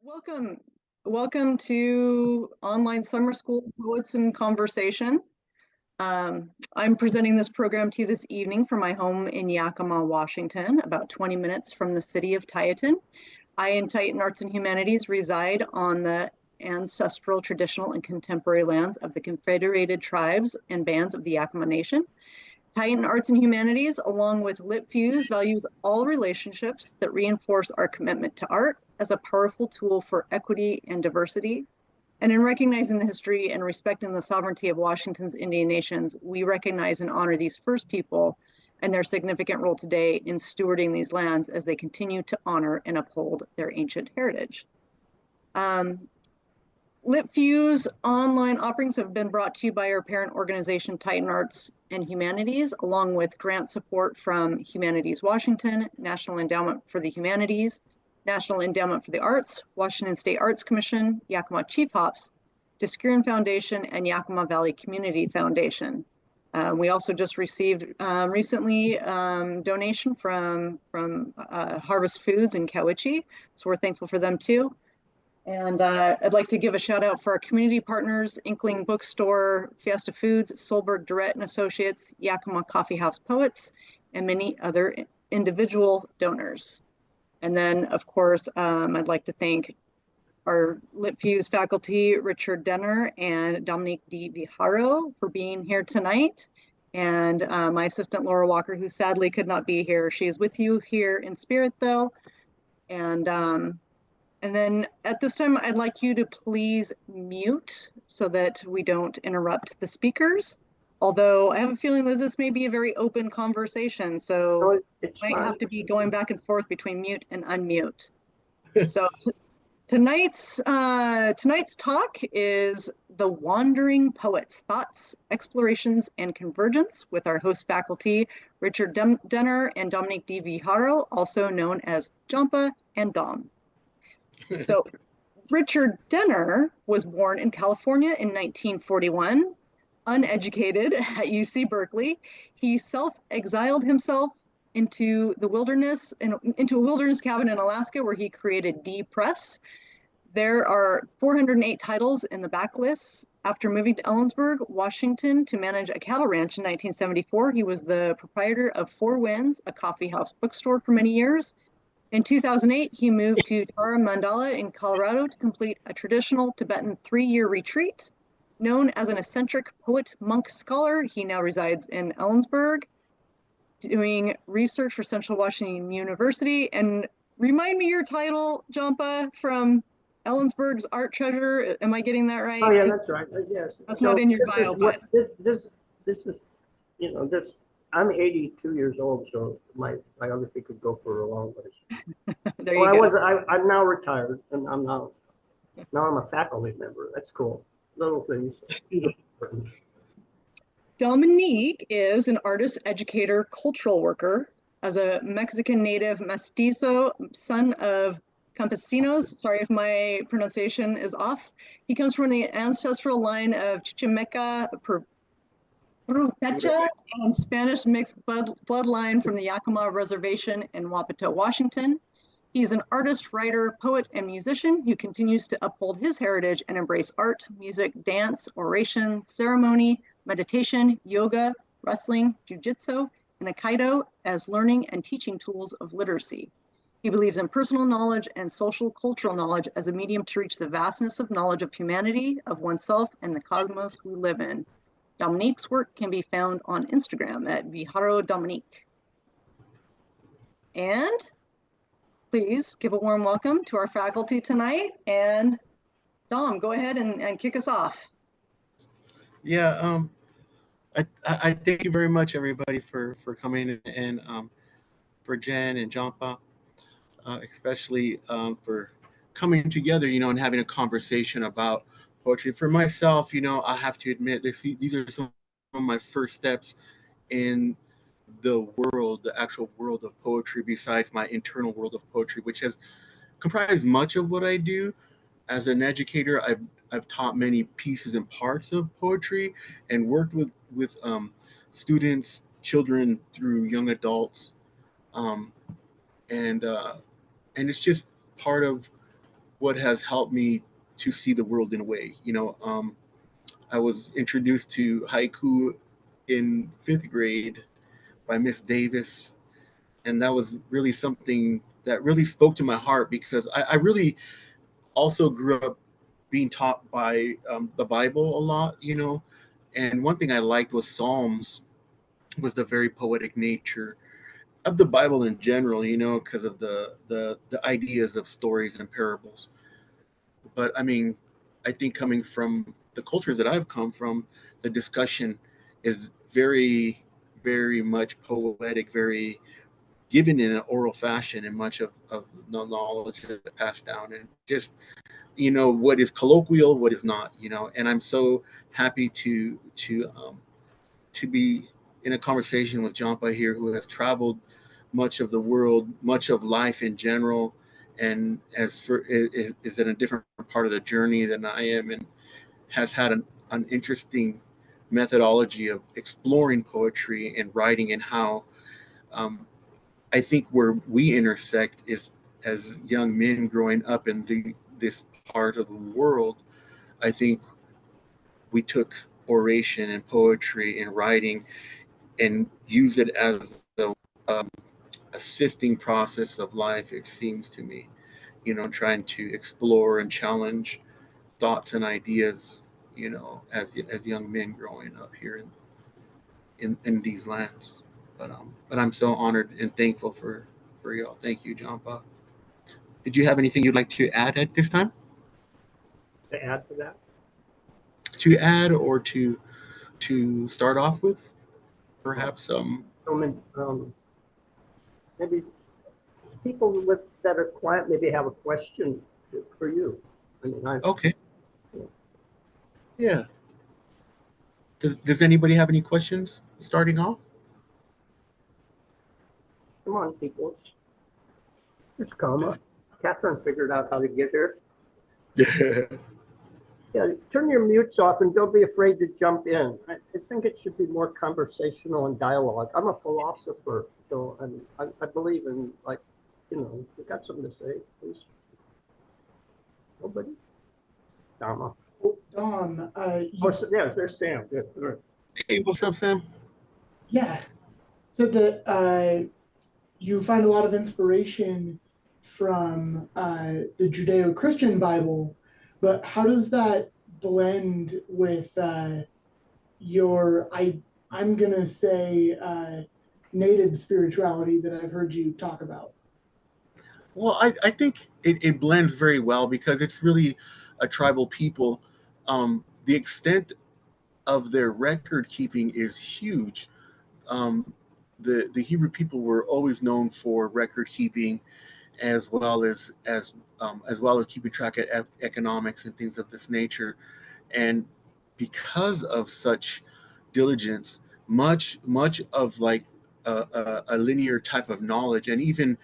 Welcome. Welcome to Online Summer School Poets in Conversation. I'm presenting this program to you this evening from my home in Yakima, Washington, about 20 minutes from the city of Titan. I and Titan Arts and Humanities reside on the ancestral, traditional, and contemporary lands of the Confederated Tribes and Bands of the Yakima Nation. Titan Arts and Humanities, along with Lit Fuse, values all relationships that reinforce our commitment to art as a powerful tool for equity and diversity. And in recognizing the history and respecting the sovereignty of Washington's Indian nations, we recognize and honor these first people and their significant role today in stewarding these lands as they continue to honor and uphold their ancient heritage. Lit Fuse online offerings have been brought to you by our parent organization, Titan Arts and Humanities, along with grant support from Humanities Washington, National Endowment for the Humanities, National Endowment for the Arts, Washington State Arts Commission, Yakima Chief Hops, Discurin Foundation, and Yakima Valley Community Foundation. We also just received recently donation from Harvest Foods in Cowiche, so we're thankful for them too. And I'd like to give a shout out for our community partners, Inkling Bookstore, Fiesta Foods, Solberg Durrett and Associates, Yakima Coffee House Poets, and many other individual donors. And then, of course, I'd like to thank our Lit Fuse faculty, Richard Denner and Dominique D. Vijarro, for being here tonight. And my assistant, Laura Walker, who sadly could not be here. She is with you here in spirit, though. And then at this time, I'd like you to please mute so that we don't interrupt the speakers. Although I have a feeling that this may be a very open conversation, so it might have to be going back and forth between mute and unmute. So tonight's talk is The Wandering Poets, Thoughts, Explorations, and Convergence with our host faculty, Richard Denner and Dominique D. Vijarro, also known as Jampa and Dom. So Richard Denner was born in California in 1941, uneducated at UC Berkeley. He self-exiled himself into the wilderness, into a wilderness cabin in Alaska where he created D Press. There are 408 titles in the backlist. After moving to Ellensburg, Washington to manage a cattle ranch in 1974, he was the proprietor of Four Winds, a coffee house bookstore for many years. In 2008, he moved to Tara Mandala in Colorado to complete a traditional Tibetan 3-year retreat. Known as an eccentric poet, monk, scholar, he now resides in Ellensburg, doing research for Central Washington University. And remind me your title, Jampa, from Ellensburg's Art Treasure. Am I getting that right? Oh yeah, that's right. Yes. That's not in your bio, but this is, you know, this. I'm 82 years old, so my biography could go for a long ways. There you go. I'm now retired, and I'm a faculty member. That's cool. Little things. Dominique is an artist, educator, cultural worker. As a Mexican native mestizo, son of campesinos, sorry if my pronunciation is off. He comes from the ancestral line of Chichimeca, Purupecha, and Spanish mixed bloodline from the Yakima Reservation in Wapato, Washington. He's an artist, writer, poet, and musician who continues to uphold his heritage and embrace art, music, dance, oration, ceremony, meditation, yoga, wrestling, jiu-jitsu, and aikido as learning and teaching tools of literacy. He believes in personal knowledge and social cultural knowledge as a medium to reach the vastness of knowledge of humanity, of oneself, and the cosmos we live in. Dominique's work can be found on Instagram at Vijarro Dominique. And please give a warm welcome to our faculty tonight. And Dom, go ahead and kick us off. Yeah, I thank you very much, everybody, for coming, and for Jen and Jampa, especially for coming together, and having a conversation about poetry. For myself, I have to admit, these are some of my first steps in the actual world of poetry, besides my internal world of poetry, which has comprised much of what I do. As an educator, I've taught many pieces and parts of poetry, and worked with students, children through young adults, and it's just part of what has helped me to see the world in a way. I was introduced to haiku in 5th grade by Miss Davis, and that was really something that really spoke to my heart, because I really also grew up being taught by the Bible a lot, and one thing I liked was Psalms, was the very poetic nature of the Bible in general, because of the ideas of stories and parables. But I mean, I think coming from the cultures that I've come from, the discussion is very, very much poetic, very given in an oral fashion, and much of the knowledge that's passed down, and just what is colloquial, what is not, and I'm so happy to be in a conversation with Jampa here, who has traveled much of the world, much of life in general, and is in a different part of the journey than I am, and has had an interesting methodology of exploring poetry and writing, and how um, I think where we intersect is as young men growing up in this part of the world. I think we took oration and poetry and writing and used it as um, a sifting process of life, it seems to me, trying to explore and challenge thoughts and ideas, as young men growing up here in these lands. But I'm so honored and thankful for y'all. Thank you, Jampa. Did you have anything you'd like to add at this time? To add to that, To add, or to start off with, perhaps I mean, maybe people that are quiet maybe have a question for you. I mean, okay. Yeah. Does anybody have any questions starting off? come on, people, just come up. Catherine figured out how to get here. Yeah, turn your mutes off and don't be afraid to jump in. I think it should be more conversational and dialogue. I'm a philosopher, so I believe in, like, you got something to say, please. Nobody? Dharma. Oh, Don, Yeah, there's Sam. Yeah, right. Hey, what's up, Sam? yeah, so that you find a lot of inspiration from the Judeo-Christian Bible, but how does that blend with I'm gonna say native spirituality that I've heard you talk about? Well, I think it blends very well, because it's really a tribal people. The extent of their record keeping is huge. Um, the Hebrew people were always known for record keeping, as well as keeping track of economics and things of this nature. And because of such diligence, much of like a linear type of knowledge, and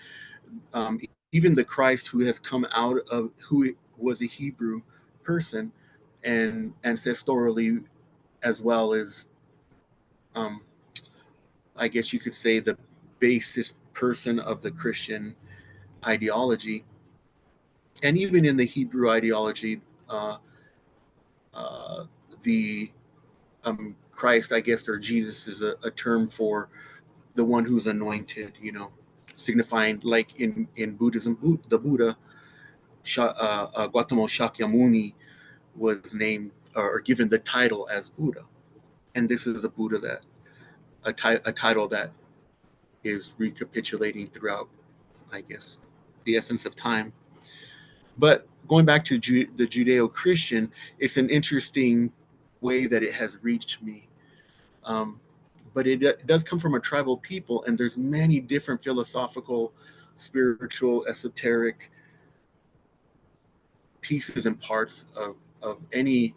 um, even the Christ who has come out of, who was a Hebrew person, and ancestorally, as well as um, I guess you could say the basest person of the Christian ideology, and even in the Hebrew ideology, uh, uh, the Christ, I guess, or Jesus, is a term for the one who's anointed, signifying, like in Buddhism, the Buddha, Gautama Shakyamuni, was named or given the title as Buddha, and this is a Buddha that a title that is recapitulating throughout, I guess, the essence of time. But going back to the Judeo-Christian, it's an interesting way that it has reached me. Um, but it does come from a tribal people, and there's many different philosophical, spiritual, esoteric pieces and parts of any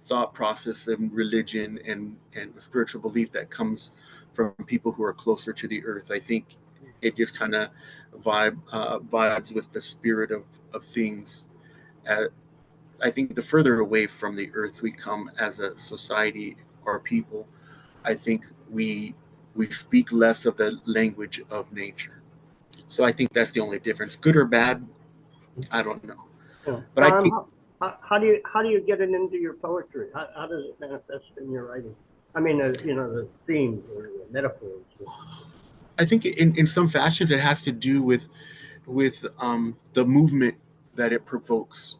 thought process and religion and spiritual belief that comes from people who are closer to the earth. I think it just kind of vibes with the spirit of things. Uh, I think the further away from the earth we come as a society or people, I think we speak less of the language of nature. So I think that's the only difference, good or bad. I don't know. Yeah. But I think How do you get it into your poetry? How does it manifest in your writing? I mean, you know, the themes or the metaphors. in some fashions it has to do with the movement that it provokes.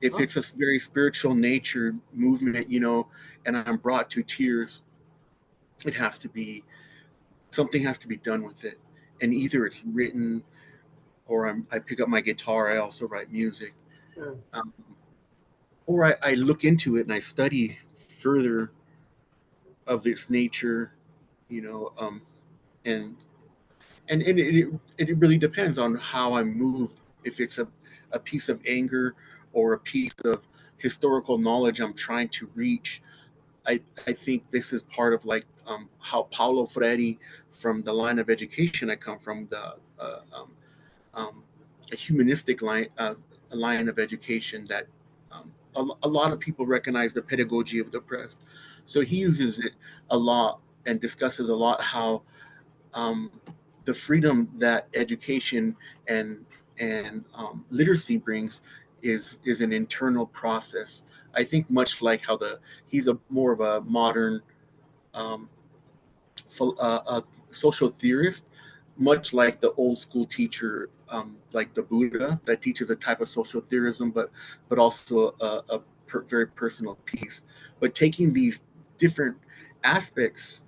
If Oh, it's a very spiritual nature movement, you know, and I'm brought to tears, it has to be something has to be done with it, and either it's written or I pick up my guitar. I also write music, yeah. um, or I look into it and I study further of its nature, you know, and it really depends on how I'm moved. If it's a piece of anger or a piece of historical knowledge I'm trying to reach, I think this is part of like how Paulo Freire, from the line of education I come from, the um, a humanistic line of education that a lot of people recognize the pedagogy of the oppressed. So he uses it a lot and discusses a lot how um, the freedom that education and literacy brings is an internal process. I think much like how he's a more of a modern um, social theorist, much like the old school teacher, like the Buddha, that teaches a type of social theorism, but also very personal piece. But taking these different aspects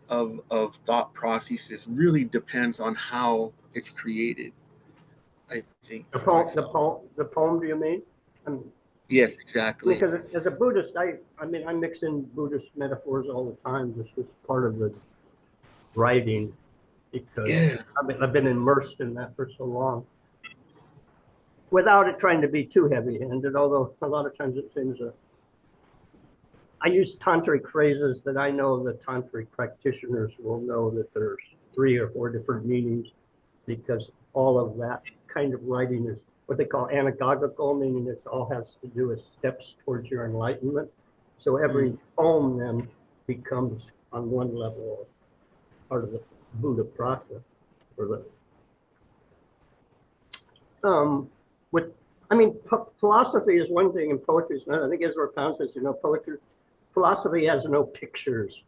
of thought processes really depends on how it's created. I think The for myself. the poem. Do you mean? I mean, Yes, exactly. because as a Buddhist, I mean, I mix in Buddhist metaphors all the time, just as part of the writing, because Yeah. I've been immersed in that for so long, without it trying to be too heavy-handed. Although a lot of times it seems I use tantric phrases that I know the tantric practitioners will know that there's 3 or 4 different meanings, because all of that kind of writing is what they call anagogical, meaning it all has to do with steps towards your enlightenment. So every Mm. poem then becomes on one level part of the Buddha process. Or the with I mean, philosophy is one thing and poetry is another. I think Ezra Pound says, you know, poetry, philosophy has no pictures,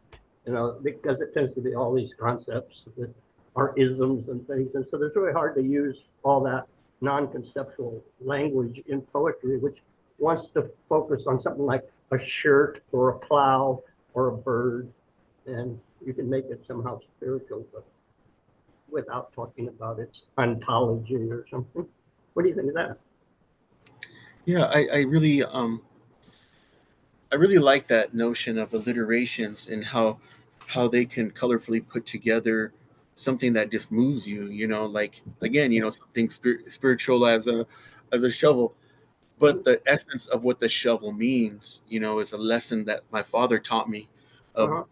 you know, because it tends to be all these concepts that are isms and things. And so it's really hard to use all that non-conceptual language in poetry, which wants to focus on something like a shirt or a plow or a bird. And you can make it somehow spiritual, but without talking about its ontology or something. What do you think of that? Yeah, I really like that notion of alliterations and how they can colorfully put together something that just moves you. You know, like again, you know, something spiritual as a shovel, but the essence of what the shovel means, you know, is a lesson that my father taught me of Uh-huh.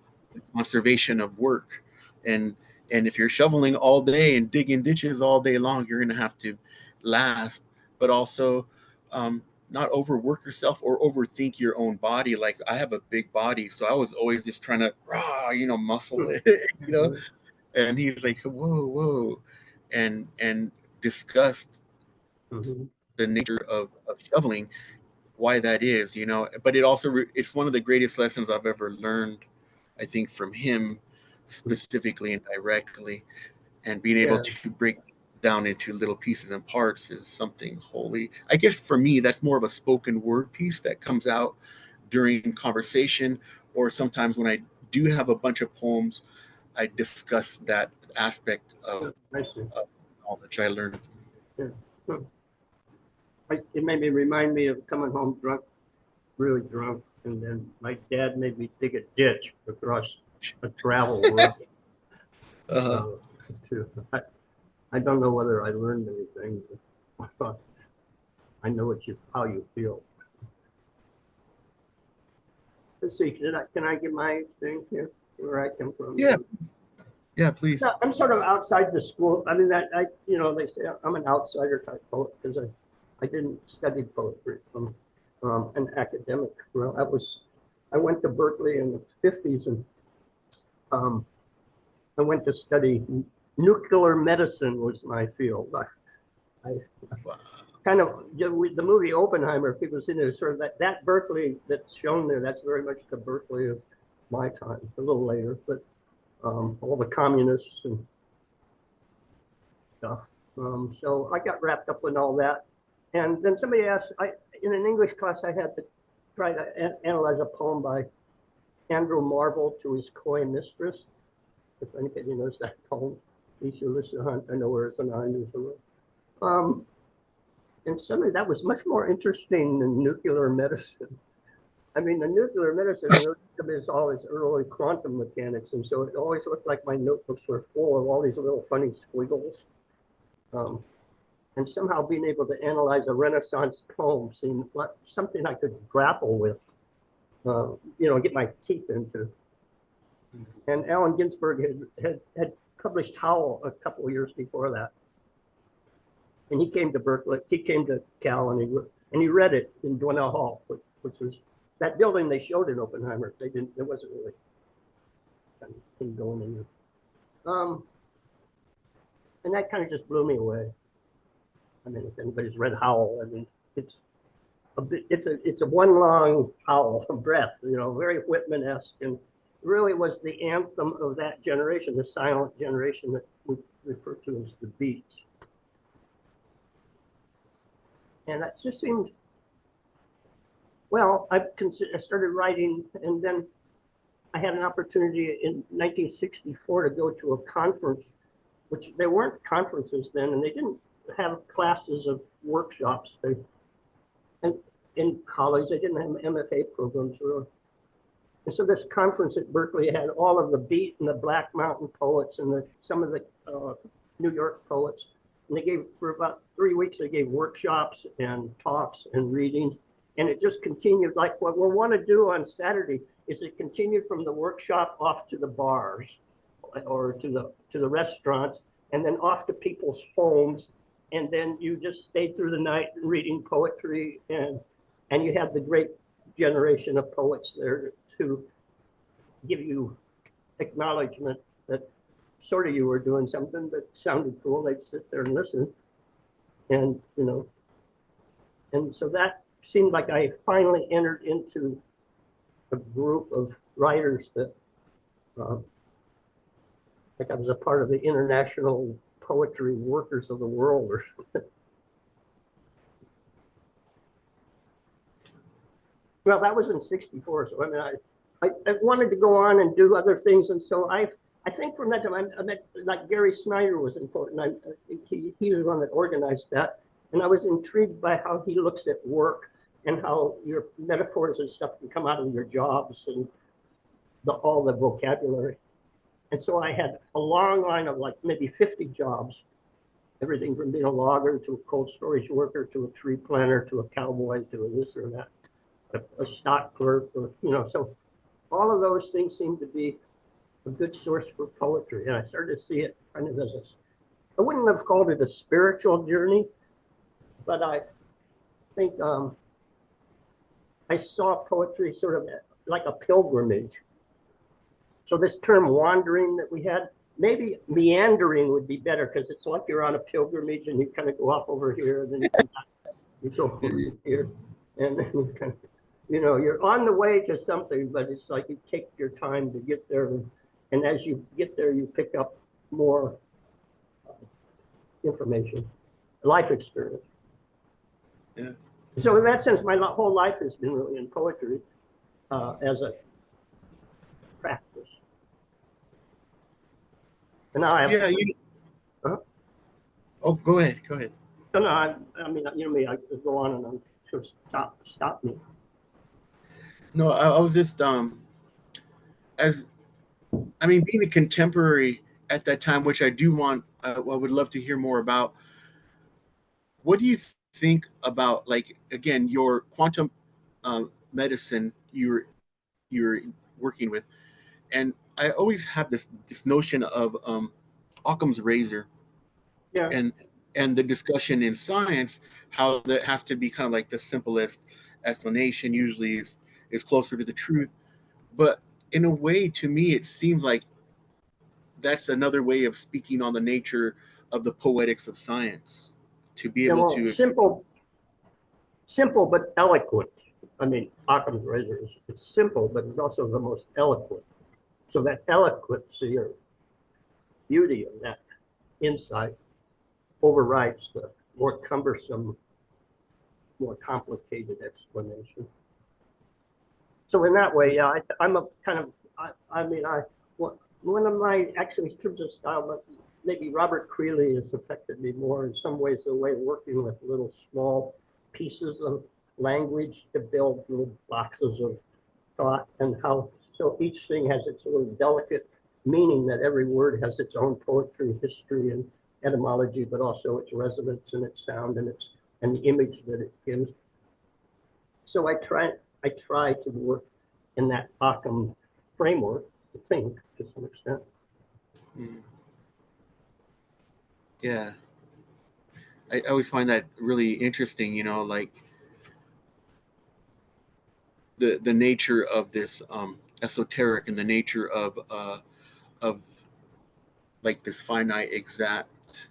conservation of work, and if you're shoveling all day and digging ditches all day long, you're gonna have to last, but also not overwork yourself or overthink your own body. Like I have a big body, so I was always just trying to you know, muscle it, you know. And he's like, whoa, and discussed Mm-hmm. the nature of shoveling, why that is, you know. But it also it's one of the greatest lessons I've ever learned, I think, from him specifically and directly, and being able Yeah. to break down into little pieces and parts is something holy. I guess for me, that's more of a spoken word piece that comes out during conversation, or sometimes when I do have a bunch of poems, I discuss that aspect Yeah, I see. of knowledge I learned. Yeah. Huh. It made me remind me of coming home drunk, really drunk, and then my dad made me dig a ditch across a gravel road. Uh-huh. To, I don't know whether I learned anything, but I know how you feel. Let's see, can I get my thing here where I come from? Yeah, yeah, please. No, I'm sort of outside the school. I mean, you know, they say I'm an outsider type poet because I didn't study poetry from an academic. Well, I went to Berkeley in the 50s, and um, I went to study nuclear medicine was my field. I Wow. kind of the movie Oppenheimer, people seen it sort of that Berkeley that's shown there. That's very much the Berkeley of my time, a little later, but all the communists and stuff. So I got wrapped up in all that. And then somebody asked, in an English class, I had to try to analyze a poem by Andrew Marvell to his coy mistress. If anybody knows that poem, please listen to Hunt. I know where it's on iTunes. And suddenly that was much more interesting than nuclear medicine. I mean, the nuclear medicine is always early quantum mechanics, and so it always looked like my notebooks were full of all these little funny squiggles. And somehow being able to analyze a Renaissance poem seemed like something I could grapple with, get my teeth into. And Allen Ginsberg had published Howl a couple of years before that. And he came to Berkeley, he came to Cal, and he read it in Dwinell Hall, which was that building they showed in Oppenheimer. There wasn't really anything going in there. And that kind of just blew me away. I mean, if anybody's read Howl, I mean, it's a one long howl, a breath, very Whitman-esque, and really was the anthem of that generation, the silent generation that we refer to as the Beats. And that just seemed, well, I started writing, and then I had an opportunity in 1964 to go to a conference, which there weren't conferences then, and they didn't have classes of workshops. And in college, they didn't have MFA programs really. And so this conference at Berkeley had all of the Beat and the Black Mountain poets and some of the New York poets. And they gave, for about 3 weeks, they gave workshops and talks and readings. And it just continued. Like what we want to do on Saturday is it continued from the workshop off to the bars or to the restaurants, and then off to people's homes. And then you just stayed through the night reading poetry, and you had the great generation of poets there to give you acknowledgement that sort of you were doing something that sounded cool. They'd sit there and listen. And, and so that seemed like I finally entered into a group of writers that, like I was a part of the International Poetry Workers of the World or something. Well, that was in '64. So I mean, I wanted to go on and do other things, and so I think from that time I met, like Gary Snyder was important. I think he was the one that organized that, and I was intrigued by how he looks at work and how your metaphors and stuff can come out of your jobs and all the vocabulary. And so I had a long line of like maybe 50 jobs, everything from being a logger to a cold storage worker to a tree planter to a cowboy to a this or that, a stock clerk, or, so all of those things seemed to be a good source for poetry. And I started to see it kind of as I wouldn't have called it a spiritual journey, but I think I saw poetry sort of like a pilgrimage. So this term wandering that we had, maybe meandering would be better, because it's like you're on a pilgrimage and you kind of go off over here and then you go over here, and then you kind of, you're on the way to something, but it's like you take your time to get there, and as you get there, you pick up more information, life experience. Yeah. So in that sense, my whole life has been really in poetry as a practice. And now I have. Yeah. Oh, go ahead. Go ahead. No, I mean, me, I could go on and on. So stop me. No, I was just being a contemporary at that time, which I do want. I would love to hear more about. What do you think about, like, again, your quantum medicine you're working with? And I always have this notion of Occam's razor, Yeah. and the discussion in science, how that has to be kind of like the simplest explanation usually is closer to the truth. But in a way, to me, it seems like that's another way of speaking on the nature of the poetics of science, to be able to simple simple but eloquent. I mean, Occam's razor is it's simple, but it's also the most eloquent. So that eloquency or beauty of that insight overrides the more cumbersome, more complicated explanation. So in that way, yeah, I'm a kind of, one of my, actually in terms of style, but maybe Robert Creeley has affected me more in some ways, the way of working with little small pieces of language to build little boxes of thought, and how, so each thing has its little delicate meaning, that every word has its own poetry, history, and etymology, but also its resonance and its sound and the image that it gives. So I try to work in that Occam framework to think to some extent. Yeah, I always find that really interesting, you know, like the nature of this esoteric, and the nature of like this finite, exact,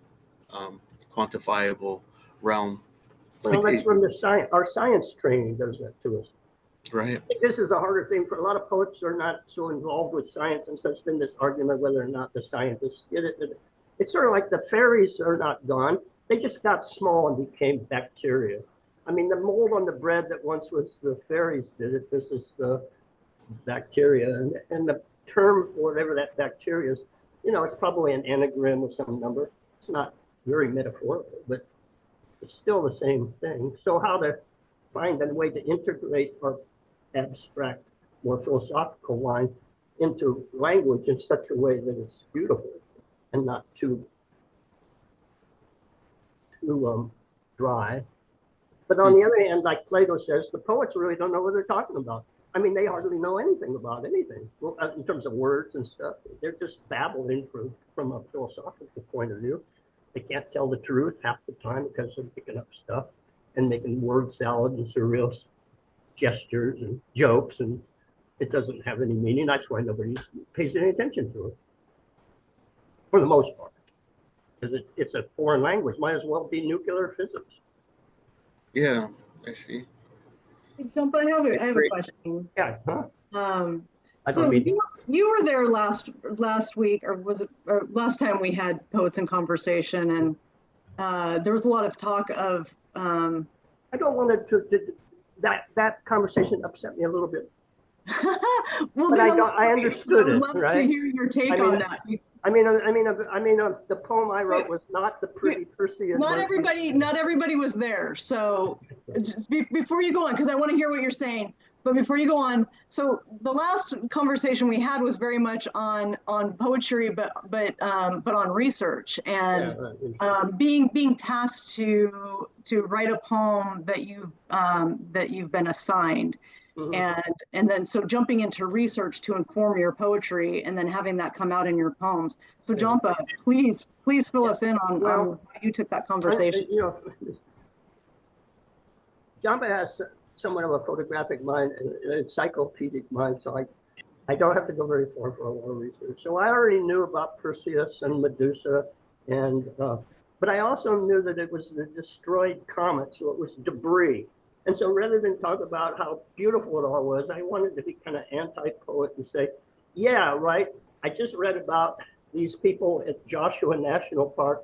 quantifiable realm. Well, that's from the science. Our science training does that to us. Right. I think this is a harder thing for a lot of poets who are not so involved with science, and so there's been this argument whether or not the scientists did it. It's sort of like the fairies are not gone. They just got small and became bacteria. I mean, the mold on the bread that once was the fairies did it. This is the bacteria, and the term, whatever that bacteria is, you know, it's probably an anagram of some number. It's not very metaphorical, but it's still the same thing. So how to find a way to integrate our abstract, more philosophical line into language in such a way that it's beautiful and not too dry. But on the other hand, like Plato says, the poets really don't know what they're talking about. I mean, they hardly know anything about anything in terms of words and stuff. They're just babbling from a philosophical point of view. They can't tell the truth half the time because they're picking up stuff and making word salad and surreal gestures and jokes, and it doesn't have any meaning. That's why nobody pays any attention to it, for the most part, because it's a foreign language. Might as well be nuclear physics. Yeah, I see. Jampa, I have a question. Yeah. Huh? So you were there last week, or was it or last time we had Poets in Conversation, and there was a lot of talk of. I don't want to. That conversation upset me a little bit. Well, but I understood it. Right. To hear your take on that. The poem I wrote was not the pretty Perseid. Not everybody was there. So just before you go on, because I want to hear what you're saying. But before you go on, so the last conversation we had was very much on poetry, but on research and being tasked to write a poem that you've been assigned. Mm-hmm. And then so jumping into research to inform your poetry and then having that come out in your poems. So Jampa, please fill us in on how you took that conversation. Jampa has somewhat of a photographic mind, an encyclopedic mind, so I don't have to go very far for a lot of research. So I already knew about Perseus and Medusa, and but I also knew that it was the destroyed comet, so it was debris. And so rather than talk about how beautiful it all was, I wanted to be kind of anti-poet and say, yeah, right, I just read about these people at Joshua National Park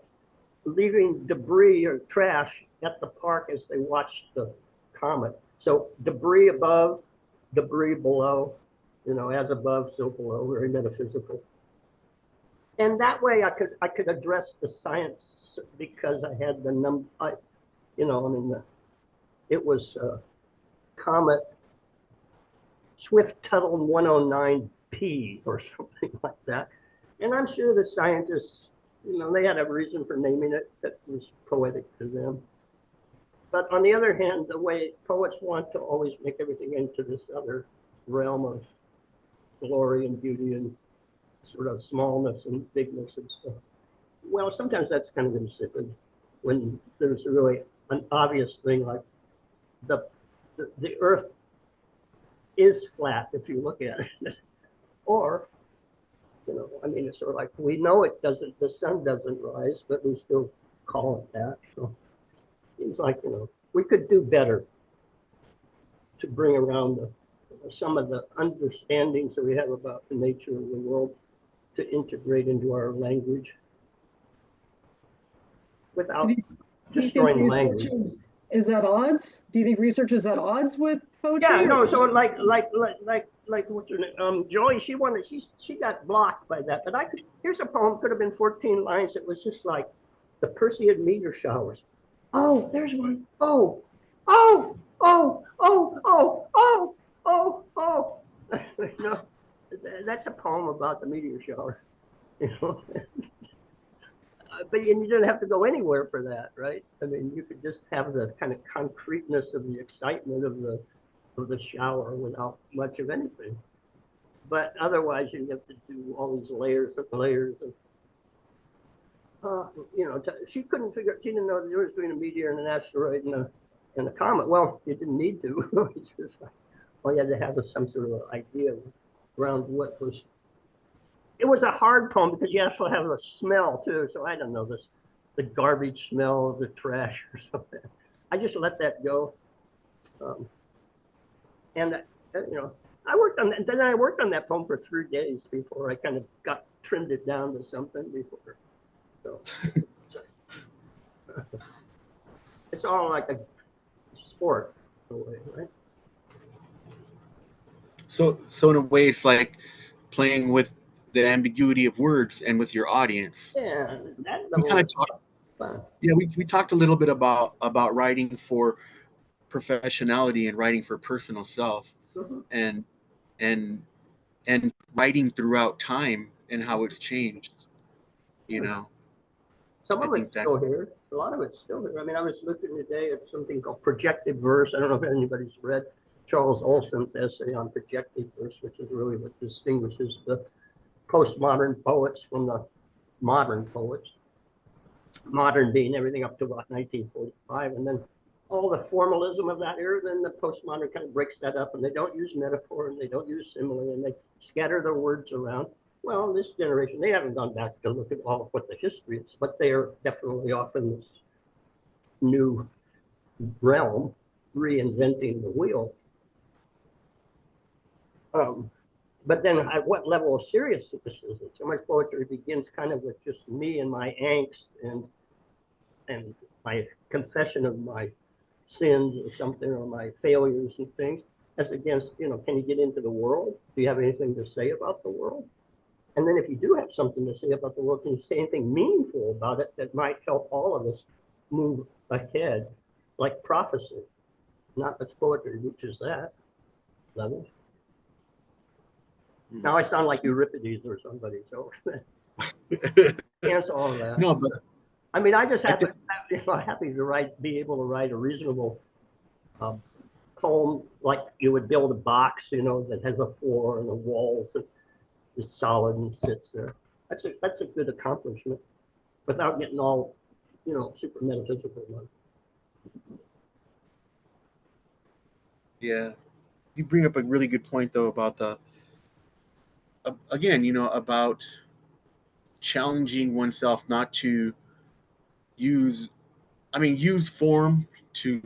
leaving debris or trash at the park as they watched the comet. So debris above, debris below, you know, as above, so below, very metaphysical. And that way I could address the science because I had the it was comet Swift-Tuttle 109P or something like that. And I'm sure the scientists, you know, they had a reason for naming it that was poetic to them. But on the other hand, the way poets want to always make everything into this other realm of glory and beauty and sort of smallness and bigness and stuff. Well, sometimes that's kind of insipid when there's really an obvious thing like the earth is flat if you look at it. Or, you know, I mean, it's sort of like we know it doesn't, the sun doesn't rise, but we still call it that. So it's like, you know, we could do better to bring around some of the understandings that we have about the nature of the world to integrate into our language without Do you destroying think language. research is at odds? Do you think research is at odds with poetry? Yeah, no. So like what's her name? Joy. She got blocked by that. But here's a poem. Could have been 14 lines. It was just like the Perseid meteor showers. Oh, there's one. Oh, oh, oh, oh, oh, oh, oh, oh. You know, that's a poem about the meteor shower. You know. But you didn't have to go anywhere for that, right? I mean, you could just have the kind of concreteness of the excitement of the shower without much of anything. But otherwise, you have to do all these layers of you know, she couldn't figure. She didn't know the difference between a meteor and an asteroid and a comet. Well, you didn't need to. It's just all you had to have was some sort of idea around what was. It was a hard poem because you also have a smell too. So I don't know the garbage smell of the trash or something. I just let that go, and you know, I worked on that. Then I worked on that poem for 3 days before I kind of trimmed it down to something before. So it's all like a sport in a way, right? So in a way, it's like playing with the ambiguity of words and with your audience. Yeah, that We kind of talked. fun. Yeah, we talked a little bit about writing for professionality and writing for personal self, Mm-hmm. and writing throughout time and how it's changed. You know, Some I of think it's that still here. A lot of it's still here. I mean, I was looking today at something called projective verse. I don't know if anybody's read Charles Olson's essay on projective verse, which is really what distinguishes the postmodern poets from the modern poets. Modern being everything up to about 1945, and then all the formalism of that era. Then the postmodern kind of breaks that up, and they don't use metaphor and they don't use simile, and they scatter their words around. Well, this generation, they haven't gone back to look at all of what the history is, but they are definitely off in this new realm, reinventing the wheel. But then at what level of seriousness is it? So much poetry begins kind of with just me and my angst and my confession of my sins or something, or my failures and things, as against, you know, can you get into the world? Do you have anything to say about the world? And then if you do have something to say about the world, can you say anything meaningful about it that might help all of us move ahead, like prophecy? Not much poetry reaches that level. Now I sound like Euripides or somebody, so cancel all of that. No, but I mean, I just happy to be able to write a reasonable poem, like you would build a box, you know, that has a floor and the walls that is solid and sits there. That's a good accomplishment without getting all, you know, super metaphysical. yeah, you bring up a really good point though about again, you know, about challenging oneself not to use use form to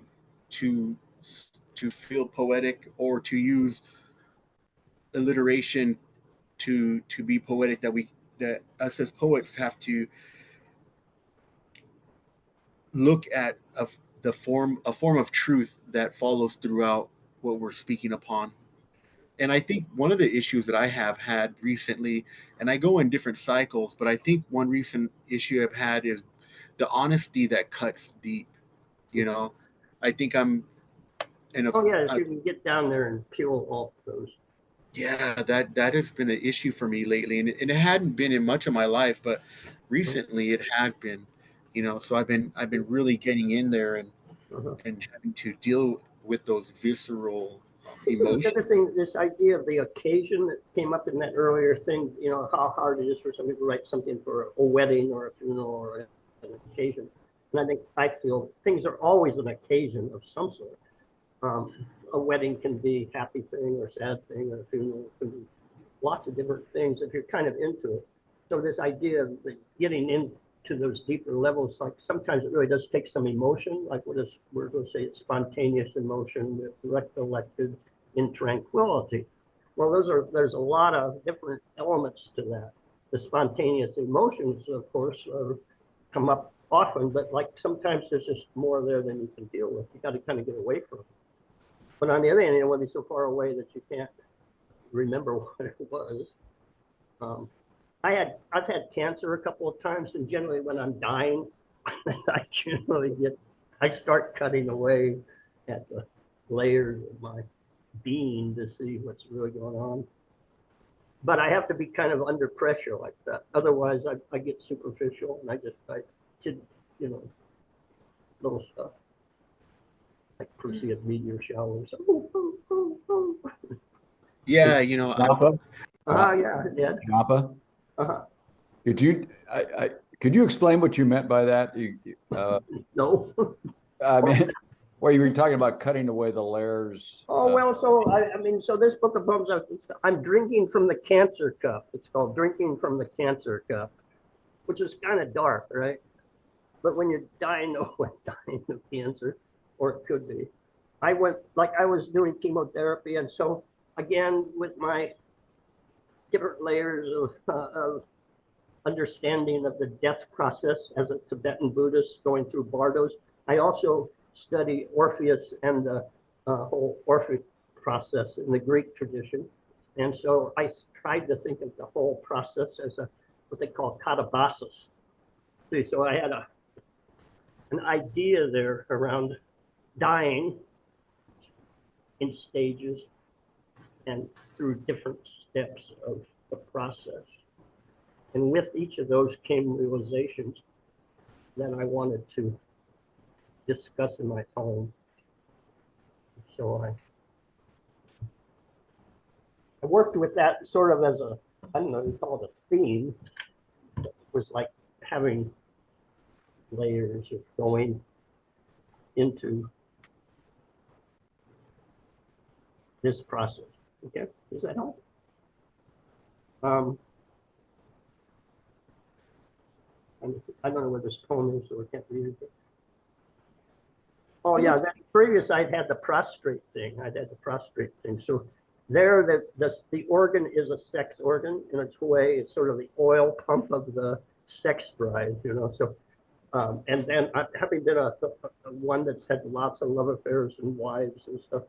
to feel poetic, or to use alliteration to be poetic, that us as poets have to look at a form of truth that follows throughout what we're speaking upon. And I think one of the issues that I have had recently, and I go in different cycles, but I think one recent issue I've had is the honesty that cuts deep. You know, I think I'm in Oh yeah, if you can get down there and peel off those. yeah, that has been an issue for me lately, and it hadn't been in much of my life, but recently it had been. You know, so I've been really getting in there and having to deal with those visceral This is the emotions. other thing, this idea of the occasion that came up in that earlier thing, you know, how hard it is for somebody to write something for a wedding or a funeral or an occasion. And I feel things are always an occasion of some sort. A wedding can be a happy thing or a sad thing, or a funeral can be lots of different things if you're kind of into it. So this idea of getting in to those deeper levels, like sometimes it really does take some emotion, like we're going to say it's spontaneous emotion, recollected in tranquility. Well, there's a lot of different elements to that. The spontaneous emotions, of course, come up often, but like sometimes there's just more there than you can deal with. You got to kind of get away from it. But on the other hand, you don't want to be so far away that you can't remember what it was. I've had cancer a couple of times, and generally when I'm dying, I start cutting away at the layers of my being to see what's really going on. But I have to be kind of under pressure like that. Otherwise, I get superficial, and I should, little stuff like Perseid meteor showers. Yeah, Jampa? Yeah. Jampa? Uh-huh. Could you explain what you meant by that? No. I mean, well, you were talking about cutting away the layers. Well, so this book of poems, I'm drinking from the cancer cup. It's called Drinking from the Cancer Cup, which is kind of dark, right? But when you're dying of cancer, or it could be, I was doing chemotherapy, and so again with my different layers of understanding of the death process as a Tibetan Buddhist going through bardos. I also study Orpheus and the whole Orphic process in the Greek tradition. And so I tried to think of the whole process as what they call katabasis. So I had an idea there around dying in stages and through different steps of the process. And with each of those came realizations that I wanted to discuss in my poem. So I worked with that sort of as a, I don't know, you call it a theme. It was like having layers of going into this process. Okay, does that help? I don't know where this poem is, so I can't read it. Oh yeah, that previous I'd had the prostrate thing. So there, the organ is a sex organ in its way. It's sort of the oil pump of the sex drive, So, and then having been a one that's had lots of love affairs and wives and stuff,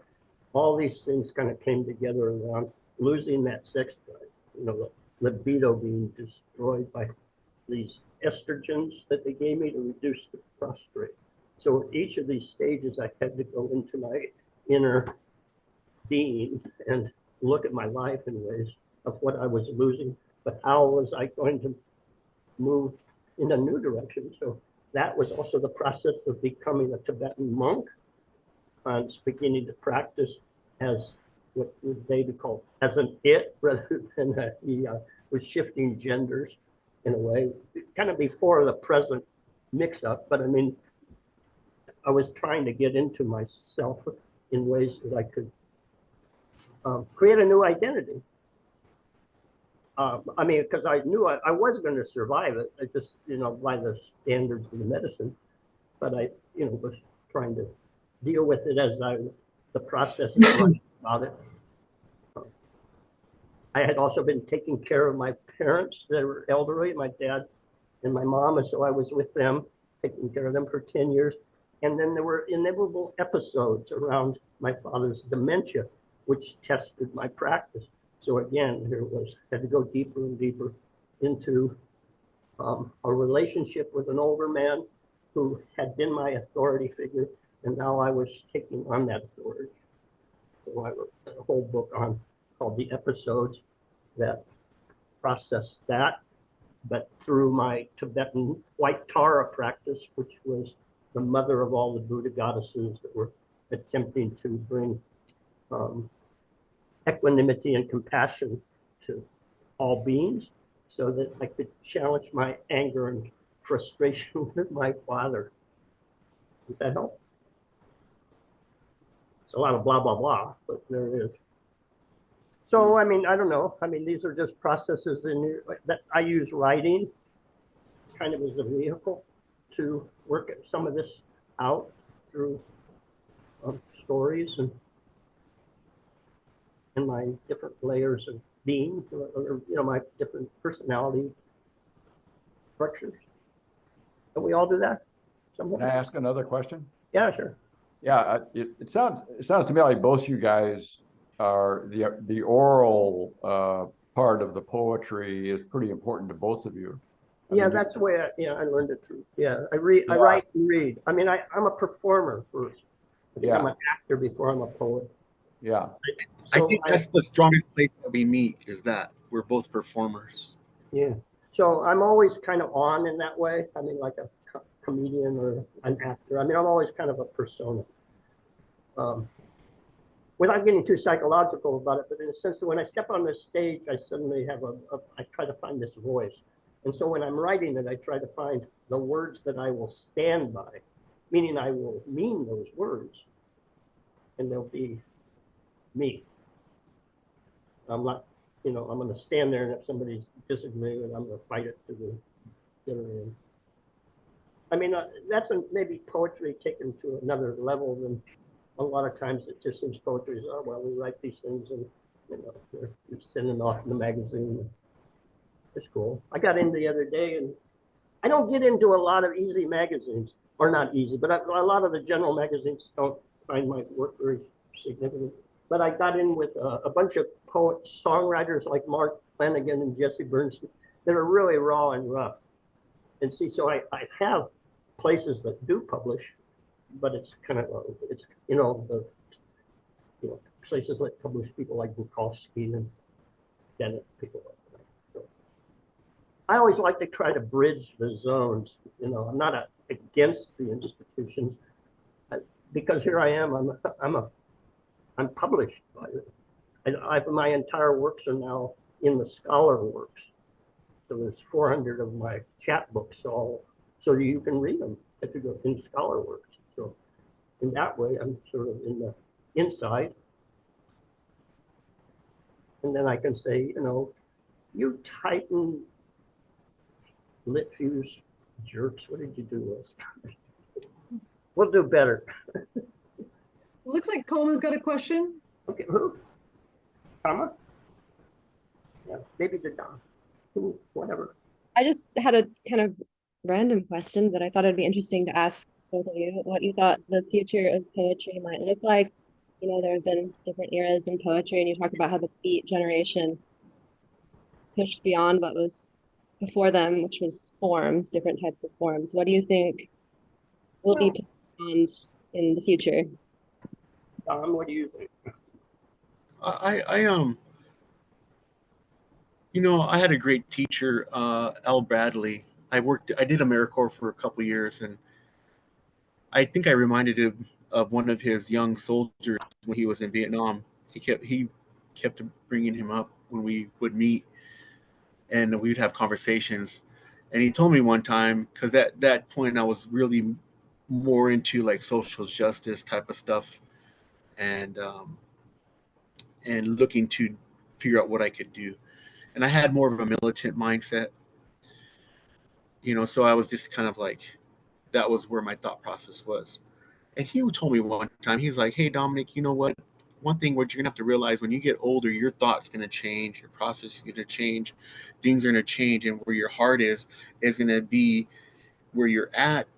all these things kind of came together around losing that sex drive. The libido being destroyed by these estrogens that they gave me to reduce the prostrate. So each of these stages, I had to go into my inner being and look at my life in ways of what I was losing, but how was I going to move in a new direction? So that was also the process of becoming a Tibetan monk and beginning to practice as what they would call as an it rather than he was shifting genders in a way, kind of before the present mix-up. But I mean, I was trying to get into myself in ways that I could create a new identity. I mean, because I knew I was going to survive it. I just, by the standards of the medicine, but I, was trying to deal with it as the process about it. I had also been taking care of my parents that were elderly, my dad and my mom, and so I was with them, taking care of them for 10 years. And then there were inevitable episodes around my father's dementia, which tested my practice. So again, had to go deeper and deeper into a relationship with an older man who had been my authority figure, and now I was taking on that authority. So I wrote a whole book called The Episodes that processed that, but through my Tibetan white Tara practice, which was the mother of all the Buddha goddesses that were attempting to bring equanimity and compassion to all beings, so that I could challenge my anger and frustration with my father. Does that help? It's a lot of blah, blah, blah, but there it is. So, I mean, I don't know. I mean, these are just processes that I use writing kind of as a vehicle to work some of this out through stories and my different layers of being, or my different personality structures. Can we all do that? Can I ask another question? Yeah, sure. Yeah, it sounds to me like both you guys are the oral part of the poetry is pretty important to both of you. Yeah, that's the way I learned it through. Yeah, I write and read. I mean, I'm a performer first. I think I'm an actor before I'm a poet. Yeah. I think that's the strongest place that we meet, is that we're both performers. Yeah. So I'm always kind of on in that way. I mean, like a comedian or an actor. I mean, I'm always kind of a persona. Without getting too psychological about it, but in a sense that when I step on this stage, I suddenly have I try to find this voice. And so when I'm writing it, I try to find the words that I will stand by, meaning I will mean those words, and they'll be me. I'm not, I'm going to stand there, and if somebody's disagreeing, I'm going to fight it to the bitter end. I mean, that's maybe poetry taken to another level than a lot of times it just seems poetry is, oh, well, we write these things and, you're sending off in the magazine. It's cool. I got in the other day, and I don't get into a lot of easy magazines, or not easy, but a lot of the general magazines don't find my work very significant. But I got in with a bunch of poets, songwriters like Mark Flanagan and Jesse Bernstein that are really raw and rough. And see, so I have places that do publish, but it's kind of, it's, the places that publish people like Bukowski and Dennett, people like that. So I always like to try to bridge the zones. I'm not against the institutions, because here I am. I'm published by it. My entire works are now in the Scholar Works. So there's 400 of my chapbooks, so you can read them if you go in Scholar Works. So in that way, I'm sort of in the inside. And then I can say, you Titan lit fuse jerks, what did you do last time? We'll do better. Looks like Coleman's got a question. Okay, who? Comma? Yeah, maybe the Don. Who, whatever. I just had a kind of random question, but I thought it'd be interesting to ask both of you what you thought the future of poetry might look like. There have been different eras in poetry, and you talk about how the beat generation pushed beyond what was before them, which was forms, different types of forms. What do you think will be pushed beyond in the future? What do you think? I had a great teacher, L. Bradley. I did AmeriCorps for a couple of years, and I think I reminded him of one of his young soldiers when he was in Vietnam. He kept bringing him up when we would meet, and we'd have conversations. And he told me one time, because at that point I was really more into like social justice type of stuff, and looking to figure out what I could do. And I had more of a militant mindset, so I was just kind of like, that was where my thought process was. And he told me one time, he's like, hey, Dominic, you know what? One thing what you're going to have to realize, when you get older, your thought's going to change, your process is going to change, things are going to change, and where your heart is going to be where you're at,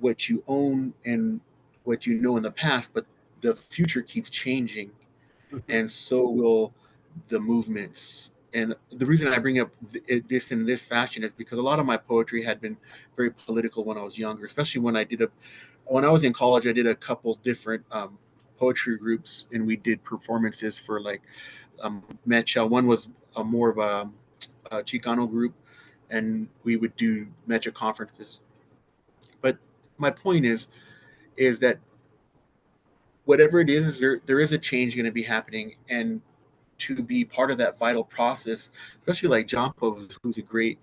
what you own and what you know in the past, but the future keeps changing. And so will the movements. And the reason I bring up this in this fashion is because a lot of my poetry had been very political when I was younger, especially when I was in college. I did a couple different poetry groups, and we did performances for like Mecha. One was more of a Chicano group, and we would do Mecha conferences. But my point is that whatever it is there is a change going to be happening, and to be part of that vital process, especially like Jampa, who's a great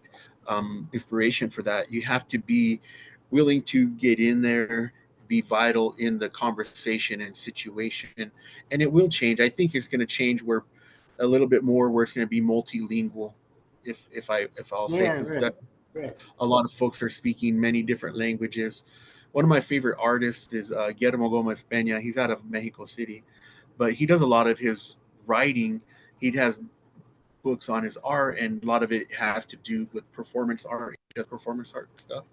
inspiration for that, you have to be willing to get in there, be vital in the conversation and situation, and it will change. I think it's going to change where a little bit more, where it's going to be multilingual, if I'll say, Yeah, right. Right. A lot of folks are speaking many different languages. One of my favorite artists is Guillermo Gomez Peña. He's out of Mexico City, but he does a lot of his writing. He has books on his art, and a lot of it has to do with performance art. He does performance art stuff,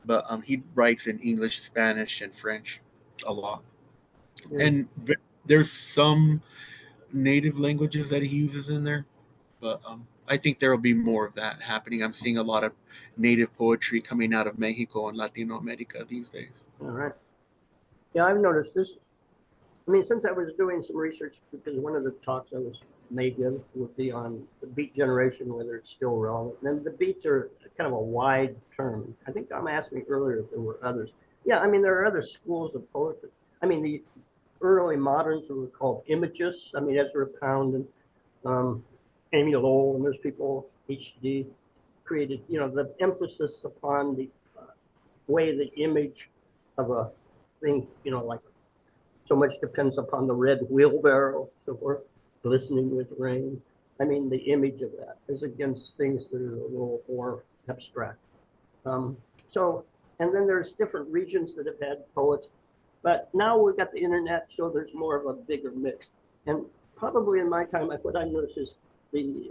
but he writes in English, Spanish, and French a lot. Yeah. And there's some native languages that he uses in there, but I think there will be more of that happening. I'm seeing a lot of native poetry coming out of Mexico and Latino America these days. All right. Yeah, I've noticed this. I mean, since I was doing some research, because one of the talks I was may give would be on the beat generation, whether it's still relevant. And the beats are kind of a wide term. I think I'm asking earlier if there were others. Yeah, I mean, there are other schools of poetry. I mean, the early moderns were called imagists. I mean, Ezra Pound and Amy Lowell, and there's people, HD, created, you know, the emphasis upon the way the image of a thing, you know, like so much depends upon the red wheelbarrow, so forth, glistening with rain. I mean, the image of that is against things that are a little more abstract. So, and then there's different regions that have had poets, but now we've got the internet, so there's more of a bigger mix. And probably in my time, what I noticed is the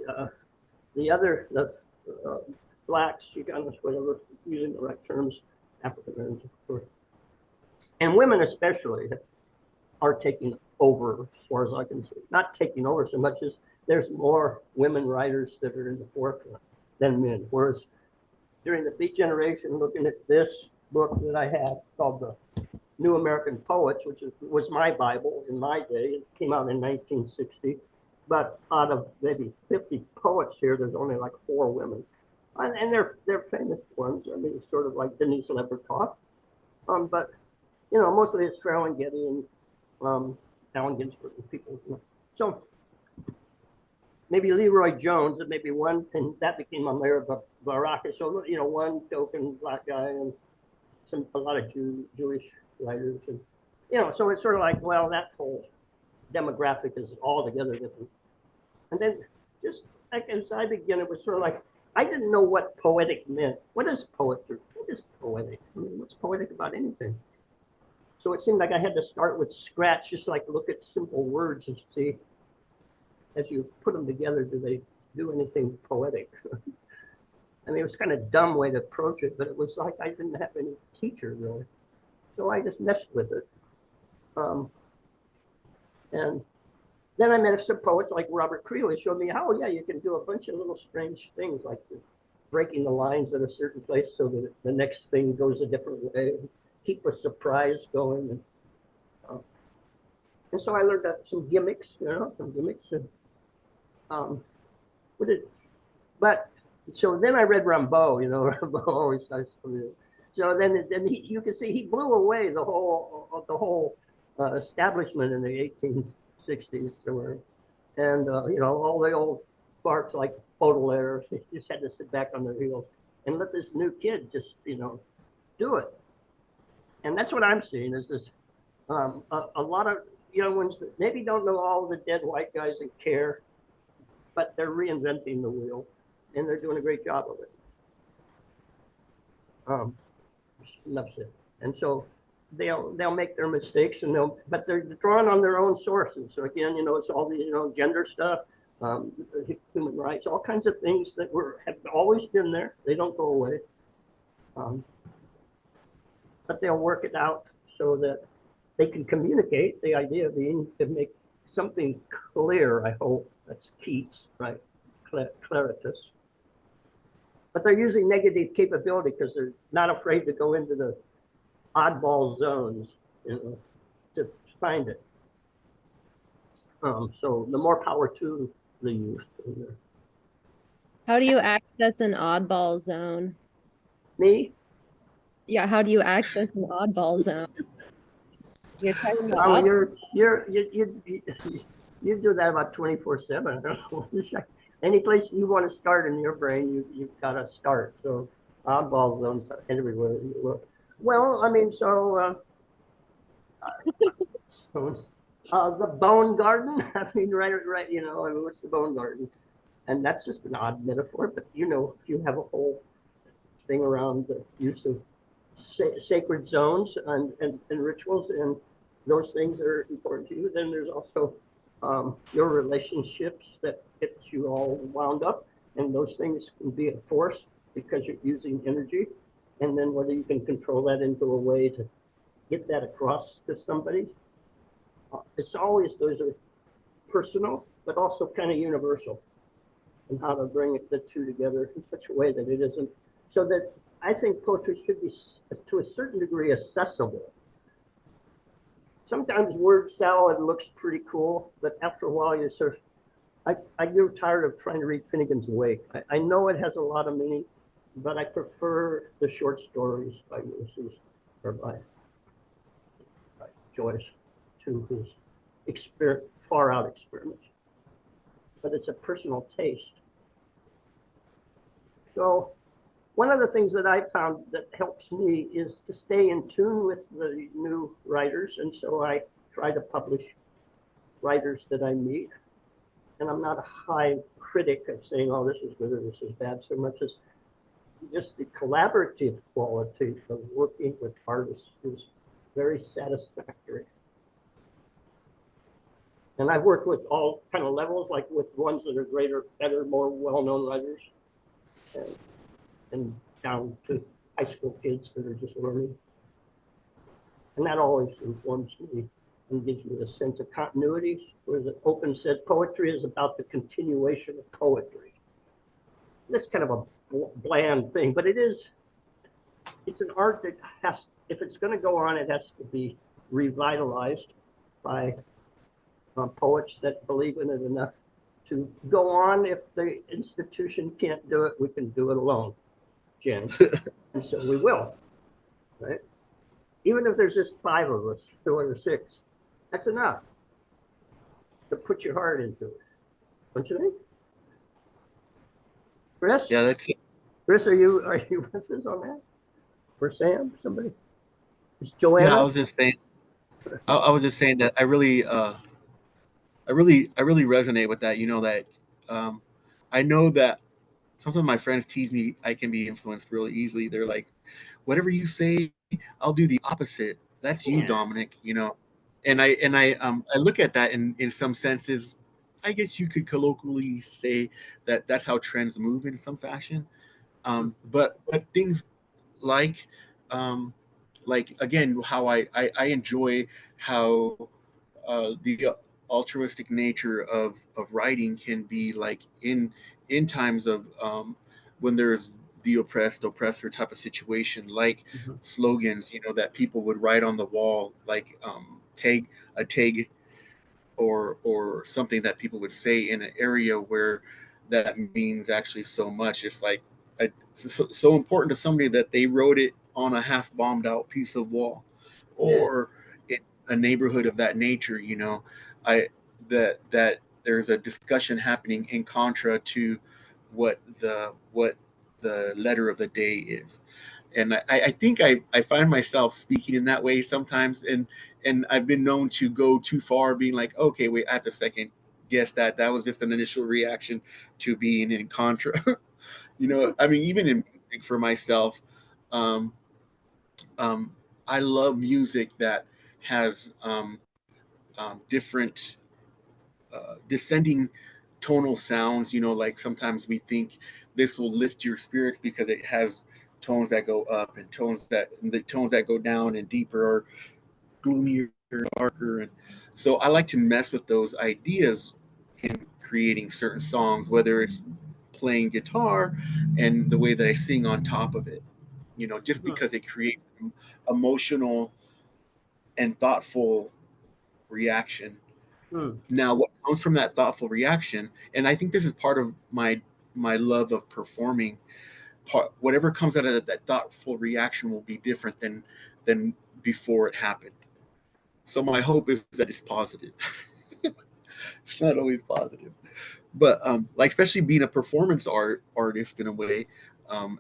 blacks, Chicanos, whatever, using the right terms, African Americans, of course, and women especially, are taking over, as far as I can see. Not taking over so much as there's more women writers that are in the forefront than men. Whereas during the Beat generation, looking at this book that I have called the New American Poets, which was my Bible in my day, it came out in 1960. But out of maybe 50 poets here, there's only like 4 women. And they're famous ones. I mean, sort of like Denise Levertov. But, you know, mostly it's Farrell Getty and Allen Ginsberg and people. You know. So maybe Leroy Jones, and maybe one, and that became a mayor of Baraka. So, you know, one token black guy and a lot of Jewish writers. And, you know, so it's sort of like, well, that whole demographic is altogether different. And then just like as I began, it was sort of like, I didn't know what poetic meant. What is poetry? What is poetic? I mean, what's poetic about anything? So it seemed like I had to start with scratch, just like look at simple words and see, as you put them together, do they do anything poetic? I mean, it was kind of a dumb way to approach it, but it was like I didn't have any teacher really. So I just messed with it. And then I met some poets like Robert Creel. He showed me how, yeah, you can do a bunch of little strange things like breaking the lines at a certain place so that the next thing goes a different way. Keep a surprise going. And so I learned some gimmicks, you know, some gimmicks. And, but so then I read Rimbaud, you know, Rimbaud always starts to me. So then you can see he blew away the whole establishment in the 1860s. And, you know, all the old barks like Baudelaire, they just had to sit back on their heels and let this new kid just, you know, do it. And that's what I'm seeing is this, a lot of young ones that maybe don't know all the dead white guys that care, but they're reinventing the wheel and they're doing a great job of it. Enough said. And so they'll make their mistakes but they're drawing on their own sources. So again, you know, it's all the, you know, gender stuff, human rights, all kinds of things that have always been there. They don't go away. But they'll work it out so that they can communicate, the idea being to make something clear, I hope. That's Keats, right? Claritas. But they're using negative capability because they're not afraid to go into the oddball zones, you know, to find it. So the more power to the youth. How do you access an oddball zone? Me? Yeah, how do you access an oddball zone? You're talking about You do that about 24/7. Any place you want to start in your brain, you've got to start. So oddball zones everywhere you look. Well, I mean, so the bone garden. I mean, right. You know, I mean, what's the bone garden? And that's just an odd metaphor, but you know, if you have a whole thing around the use of sacred zones and rituals, and those things are important to you. Then there's also your relationships that get you all wound up, and those things can be a force because you're using energy. And then whether you can control that into a way to get that across to somebody. It's always, those are personal, but also kind of universal, and how to bring the two together in such a way that it isn't, so that I think poetry should be, to a certain degree, accessible. Sometimes word salad looks pretty cool, but after a while you sort of, I grew tired of trying to read Finnegan's Wake. I know it has a lot of meaning, but I prefer the short stories by Ulysses or by Joyce to his far out experiments. But it's a personal taste. So one of the things that I found that helps me is to stay in tune with the new writers. And so I try to publish writers that I meet. And I'm not a high critic of saying, oh, this is good or this is bad, so much as just the collaborative quality of working with artists is very satisfactory. And I've worked with all kind of levels, like with ones that are greater, better, more well-known writers, and down to high school kids that are just learning. And that always informs me and gives me a sense of continuity, where the Open said poetry is about the continuation of poetry. That's kind of a bland thing, but it's an art that has, if it's going to go on, it has to be revitalized by poets that believe in it enough to go on. If the institution can't do it, we can do it alone, Jen. And so we will, right? Even if there's just 5 of us, 2 or 6, that's enough to put your heart into it. Don't you think? Chris? Yeah, that's it. Chris, are you with us on that? Or Sam? Somebody? Is Joanna? Yeah, I was just saying that I really resonate with that. You know that I know that sometimes my friends tease me. I can be influenced really easily. They're like, whatever you say, I'll do the opposite. That's you, Dominic. You know, and I look at that in some senses. I guess you could colloquially say that that's how trends move in some fashion. But things like again, how I enjoy how the altruistic nature of writing can be like in times of when there's the oppressor type of situation, like slogans, you know, that people would write on the wall, like tag or something that people would say in an area where that means actually so much. It's like so important to somebody that they wrote it on a half bombed out piece of wall, or in a neighborhood of that nature. You know, that there's a discussion happening in contra to what the letter of the day is. And I think I find myself speaking in that way sometimes, and I've been known to go too far, being like, okay, wait, I have to second guess that was just an initial reaction to being in contra. You know, I mean, even in music for myself, I love music that has different descending tonal sounds. You know, like sometimes we think this will lift your spirits because it has tones that go up and tones that go down and deeper or gloomier, darker. And so I like to mess with those ideas in creating certain songs, whether it's playing guitar and the way that I sing on top of it, you know, just because it creates emotional and thoughtful reaction. Now, what comes from that thoughtful reaction, and I think this is part of my love of performing, whatever comes out of that thoughtful reaction will be different than before it happened. So my hope is that it's positive. It's not always positive, but like, especially being a performance artist in a way,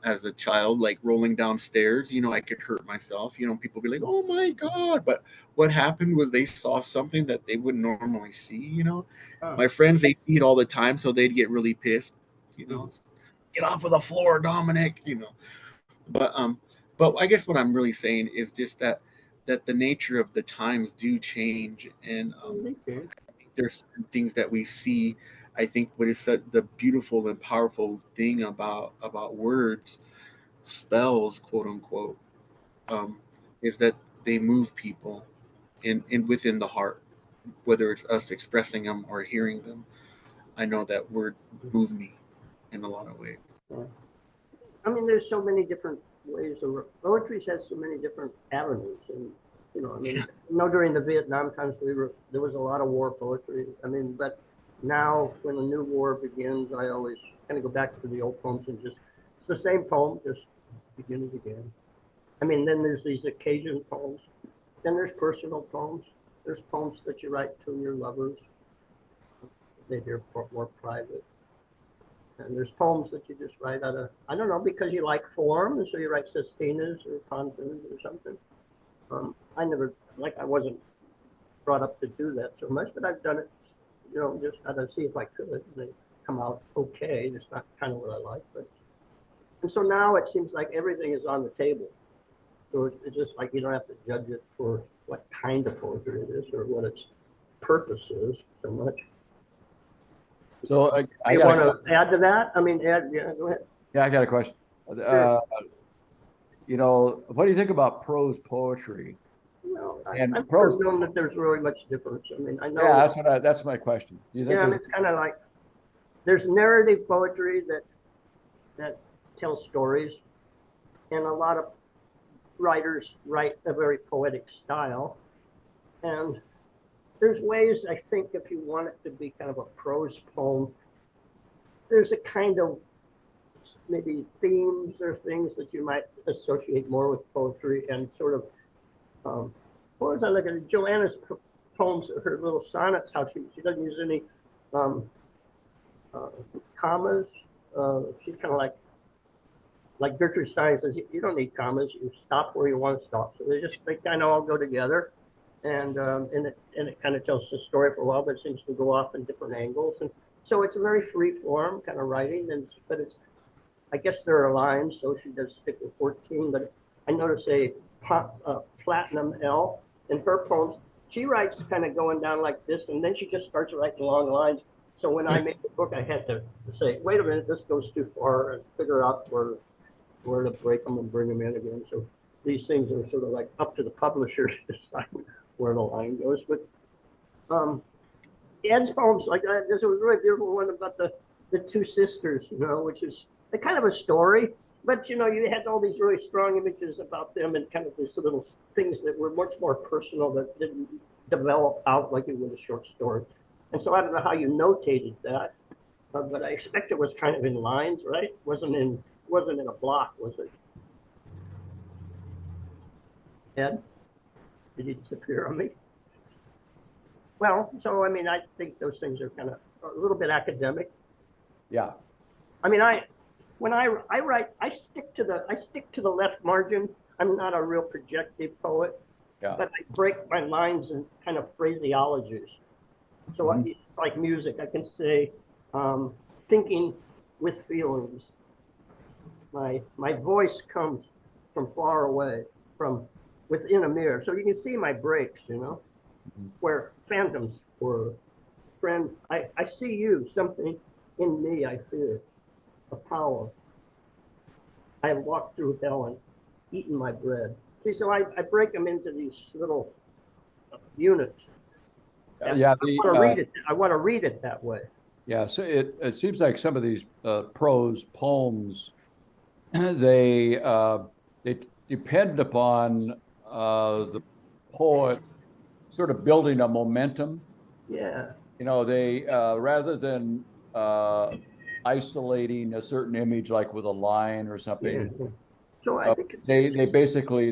as a child, like rolling downstairs, you know, I could hurt myself. You know, people be like, "Oh my God!" But what happened was they saw something that they wouldn't normally see. You know, my friends, they see it all the time, so they'd get really pissed. You know, get off of the floor, Dominic. You know, But but I guess what I'm really saying is just that the nature of the times do change, and Okay. there's certain things that we see. I think what is the beautiful and powerful thing about words, spells, quote unquote, um, is that they move people in within the heart, whether it's us expressing them or hearing them. I know that words move me in a lot of ways. Yeah. I mean, there's so many different ways of poetry has so many different avenues, and I mean, during the Vietnam times there was a lot of war poetry. I mean, but now when a new war begins, I always kind of go back to the old poems and just it's the same poem, just begin it again. I mean, then there's these occasion poems, then there's personal poems. There's poems that you write to your lovers. They're more private. And there's poems that you just write out of, I don't know, because you like form, and so you write sestinas or pontoons or something. I wasn't brought up to do that so much, but I've done it, just out to see if I could. And they come out okay. It's not kind of what I like, and so now it seems like everything is on the table. So it's just like you don't have to judge it for what kind of poetry it is or what its purpose is so much. So I You got want to add to that? I mean, yeah, go ahead. I got a question. Sure. What do you think about prose poetry? And I've prose, never known that there's really much difference. I mean, I know. yeah, that's my question. Do you think Yeah, and it's kind of like there's narrative poetry that tells stories, and a lot of writers write a very poetic style. And there's ways, I think, if you want it to be kind of a prose poem, there's a kind of maybe themes or things that you might associate more with poetry and sort of what was I looking at? Joanna's poems, her little sonnets, how she doesn't use any commas. She's kind of like Gertrude Stein says, you don't need commas. You stop where you want to stop. So they kind of all go together, and it kind of tells the story for a while, but it seems to go off in different angles, and so it's a very free form kind of writing, but it's I guess there are lines, so she does stick with 14. But I notice a Platinum L in her poems. She writes kind of going down like this, and then she just starts writing long lines. So when I made the book, I had to say, wait a minute, this goes too far, and figure out where to break them and bring them in again. So these things are sort of like up to the publisher to decide where the line goes. But Ed's poems, like there's a really beautiful one about the two sisters, which is a kind of a story, but you had all these really strong images about them and kind of these little things that were much more personal that didn't develop out like you would a short story. And so I don't know how you notated that, but I expect it was kind of in lines, right? Wasn't in a block, was it? Ed, did he disappear on me? Well, so I mean, I think those things are kind of a little bit academic. Yeah. I mean, when I write, I stick to the left margin. I'm not a real projective poet, but I break my lines in kind of phraseologies. So it's like music. I can say, thinking with feelings. My voice comes from far away, from within a mirror. So you can see my breaks, where phantoms or friend. I see you, something in me I fear. A power. I have walked through hell and eaten my bread. See, so I break them into these little units. Yeah, I want to read it that way. Yeah, so it seems like some of these prose poems, they depend upon the poet sort of building a momentum. Yeah. They rather than isolating a certain image like with a line or something. Yeah. So I think they basically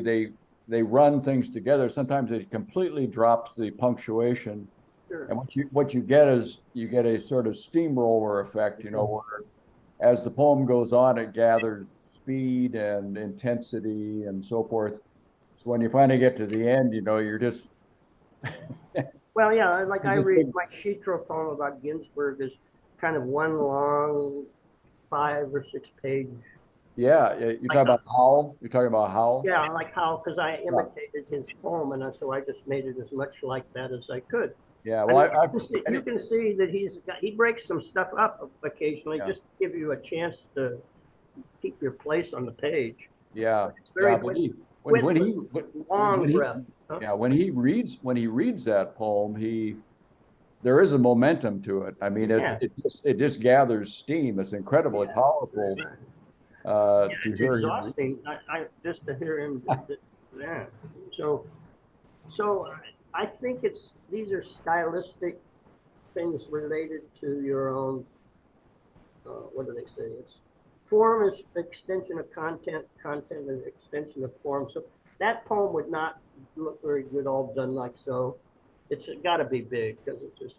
they run things together. Sometimes it completely drops the punctuation, and what you get is you get a sort of steamroller effect. Where as the poem goes on, it gathers speed and intensity and so forth. So when you finally get to the end, you're just well, yeah, like I read my Shitra poem about Ginsburg is kind of one long 5 or 6 page Yeah, you're talking about Howl? You're talking about Howl? Yeah, like how, because I imitated his poem, and so I just made it as much like that as I could. Yeah, well, You can see that he breaks some stuff up occasionally, Yeah. just to give you a chance to keep your place on the page. yeah, It's very but long breath. yeah, when he reads that poem, there is a momentum to it. I mean, Yeah. it just gathers steam. It's incredibly powerful. To It's hear exhausting. I just to hear him. Yeah. So I think these are stylistic things related to your own. What do they say? It's form is extension of content. Content is extension of form. So that poem would not look very good all done like so. It's got to be big because it's just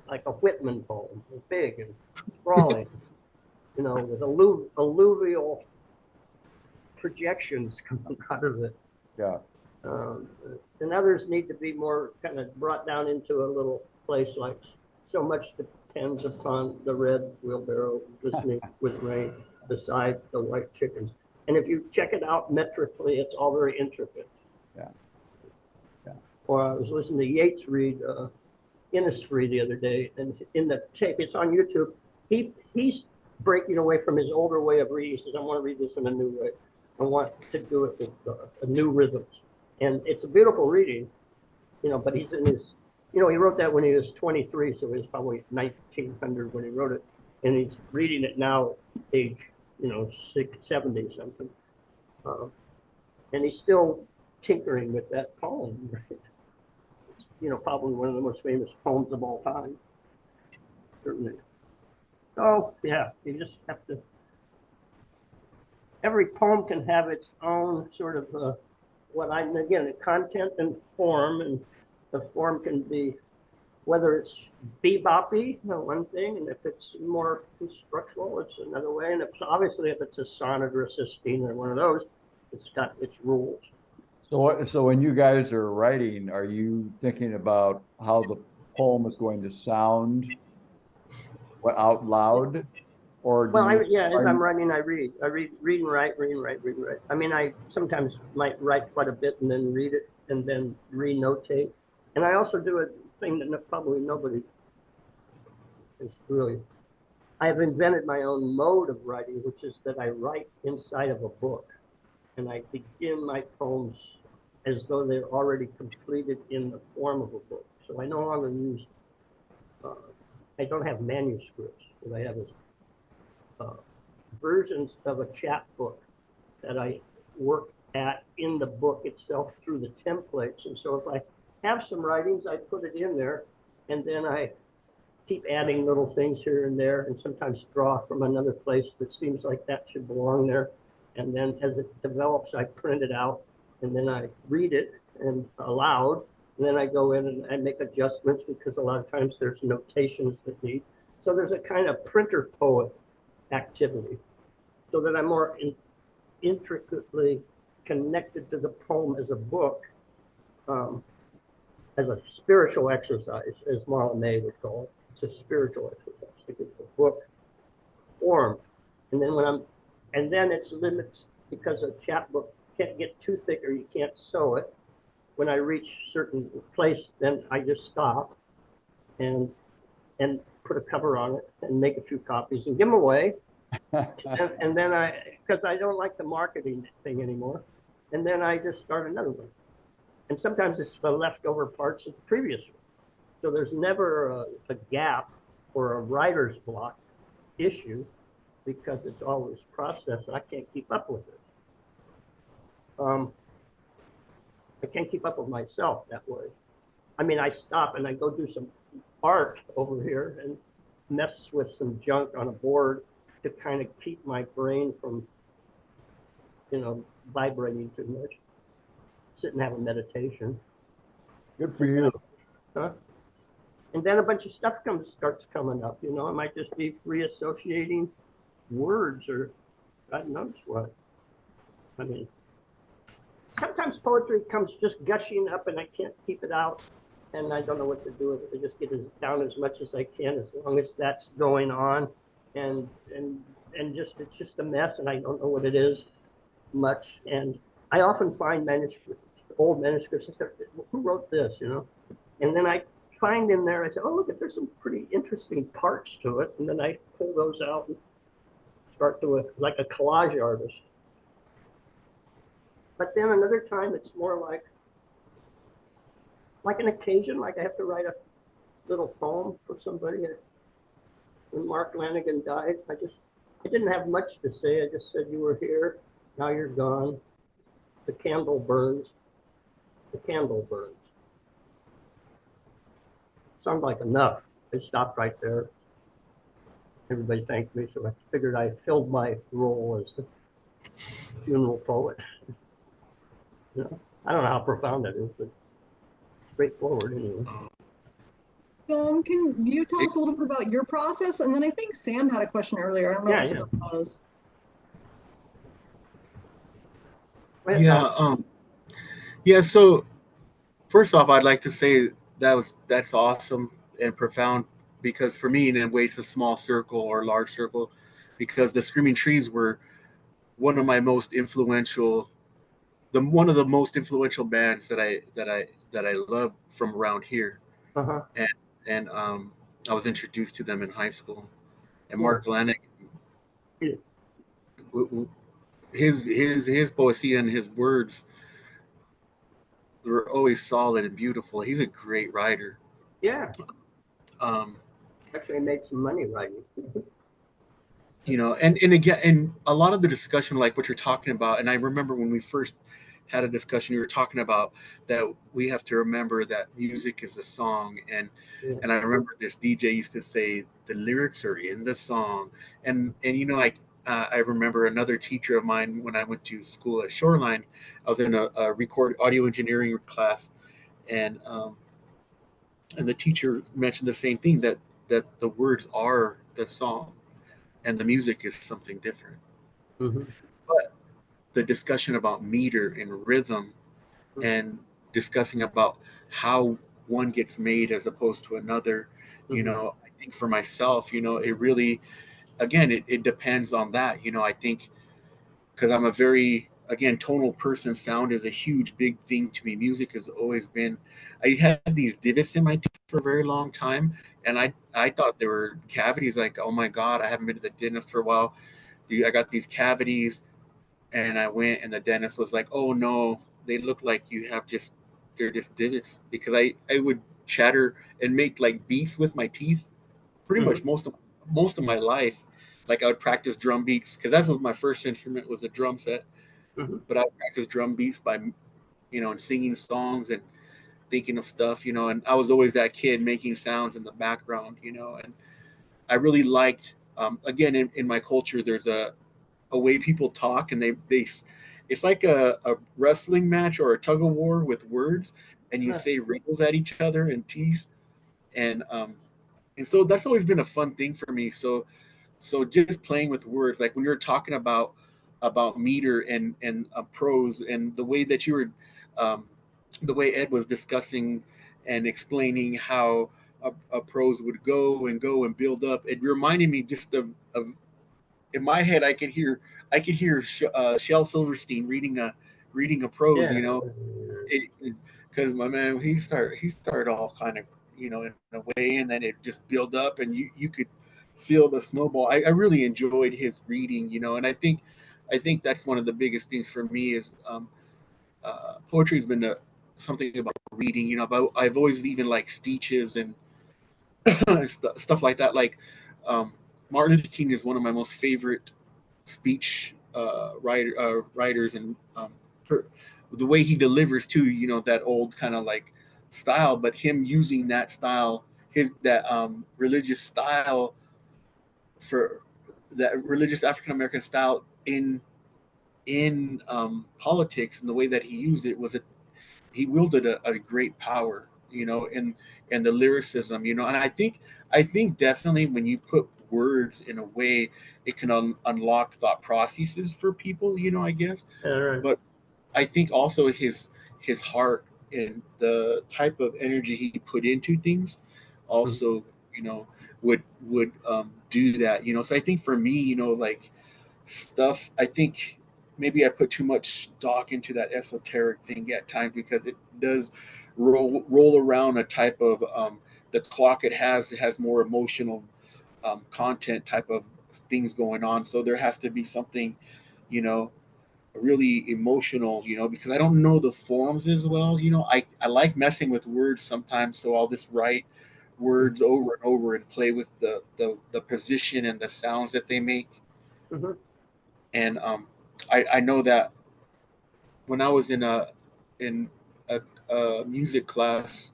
like a Whitman poem, it's big and sprawling. You know, with alluvial projections coming out of it. Yeah. And others need to be more kind of brought down into a little place like so much depends upon the red wheelbarrow listening with rain beside the white chickens. And if you check it out metrically, it's all very intricate. Yeah. Yeah. Or I was listening to Yeats read Innisfree the other day, and in the tape, it's on YouTube, he's breaking away from his older way of reading. He says, I want to read this in a new way. I want to do it with a new rhythms. And it's a beautiful reading, you know, but he's in his, you know, he wrote that when he was 23, so he was probably 1900 when he wrote it. And he's reading it now, age, you know, 70 something. And he's still tinkering with that poem, right? It's, you know, probably one of the most famous poems of all time. Certainly. So, yeah, you just have to, every poem can have its own sort of, again, the content and form, and the form can be, whether it's beboppy, one thing, and if it's more structural, it's another way. And if it's a sonnet or a sixteen or one of those, it's got its rules. So when you guys are writing, are you thinking about how the poem is going to sound out loud? Or as I'm writing, I read and write. I mean, I sometimes might write quite a bit and then read it and then re-notate. And I also do a thing that probably nobody is really, I have invented my own mode of writing, which is that I write inside of a book. And I begin my poems as though they're already completed in the form of a book. So I no longer use, I don't have manuscripts. What I have is versions of a chapbook that I work at in the book itself through the templates. And so if I have some writings, I put it in there, and then I keep adding little things here and there, and sometimes draw from another place that seems like that should belong there. And then as it develops, I print it out, and then I read it and aloud, and then I go in and I make adjustments because a lot of times there's notations that need. So there's a kind of printer poet activity, so that I'm more intricately connected to the poem as a book, as a spiritual exercise, as Marla May would call it. It's a spiritual exercise to get the book formed. And then it's limits, because a chapbook can't get too thick or you can't sew it. When I reach a certain place, then I just stop and put a cover on it and make a few copies and give them away. and then because I don't like the marketing thing anymore, and then I just start another one. And sometimes it's the leftover parts of the previous one. So there's never a gap or a writer's block issue, because it's always processed. I can't keep up with it. I can't keep up with myself that way. I mean, I stop and I go do some art over here and mess with some junk on a board to kind of keep my brain from, vibrating too much. Sit and have a meditation. Good for you. Huh? And then a bunch of stuff starts coming up. I might just be free associating words or God knows what. I mean, sometimes poetry comes just gushing up and I can't keep it out, and I don't know what to do with it. I just get down as much as I can, as long as that's going on, and and it's just a mess, and I don't know what it is much. And I often find manuscripts, old manuscripts, and say, who wrote this, you know? And then I find in there, I say, oh, look, there's some pretty interesting parts to it. And then I pull those out and start to like a collage artist. But then another time it's more like an occasion, like I have to write a little poem for somebody. When Mark Lanigan died, I didn't have much to say. I just said, you were here, now you're gone. The candle burns. The candle burns. Sounded like enough. I stopped right there. Everybody thanked me, so I figured I filled my role as the funeral poet. You know, I don't know how profound that is, but straightforward anyway. Can you tell us a little bit about your process? And then I think Sam had a question earlier. I don't know what it still was. Yeah, so first off, I'd like to say that's awesome and profound, because for me, in a way, it's a small circle or large circle, because the Screaming Trees were one of my most influential, one of the most influential bands that I love from around here. Uh-huh. And I was introduced to them in high school. And Mark Lanigan, his poesy and his words were always solid and beautiful. He's a great writer. Yeah. Actually made some money writing. You know, and again, and a lot of the discussion, like what you're talking about, and I remember when we first had a discussion, you were talking about that we have to remember that music is a song, and I remember this DJ used to say the lyrics are in the song, and you know, like I remember another teacher of mine when I went to school at Shoreline, I was in a record audio engineering class, and the teacher mentioned the same thing, that the words are the song and the music is something different. Mm-hmm. But the discussion about meter and rhythm, and discussing about how one gets made as opposed to another, you know, I think for myself, you know, it really, again, it depends on that. You know, I think because I'm a very, again, tonal person, sound is a huge, big thing to me. Music has always been, I had these divots in my teeth for a very long time. And I thought there were cavities, like, oh my God, I haven't been to the dentist for a while. I got these cavities, and I went, and the dentist was like, oh no, they look like they're just divots, because I would chatter and make like beats with my teeth pretty much most of my life. Like I would practice drum beats, because that was my first instrument, was a drum set. But I would practice drum beats by, you know, and singing songs and thinking of stuff, you know, and I was always that kid making sounds in the background, you know, and I really liked, again, in my culture, there's a way people talk, and they it's like a wrestling match or a tug of war with words, and you say riddles at each other and tease, and so that's always been a fun thing for me. So just playing with words, like when you're talking about meter and prose, and the way that you were, the way Ed was discussing and explaining how a prose would go and build up, it reminded me just of in my head, I could hear Shel Silverstein reading a prose, you know, because my man, he started all kind of, you know, in a way, and then it just built up, and you could feel the snowball. I really enjoyed his reading, you know, and I think that's one of the biggest things for me is poetry has been something about reading, you know. But I've always even liked speeches and stuff like that. Like Martin Luther King is one of my most favorite speech writers, and the way he delivers too, you know, that old kind of like style, but him using that style, that religious style, for that religious African American style in politics, and the way that he used it was he wielded a great power, you know, and the lyricism, you know. And I think definitely when you put words in a way, it can unlock thought processes for people, you know, I guess. But I think also his heart and the type of energy he put into things also would do that. So I think for me, like stuff, I think maybe I put too much stock into that esoteric thing at times, because it does roll around a type of the clock it has more emotional content type of things going on. So there has to be something, really emotional, because I don't know the forms as well. I like messing with words sometimes, so I'll just write words over and over and play with the position and the sounds that they make. Mm-hmm. And I know that when I was in a music class,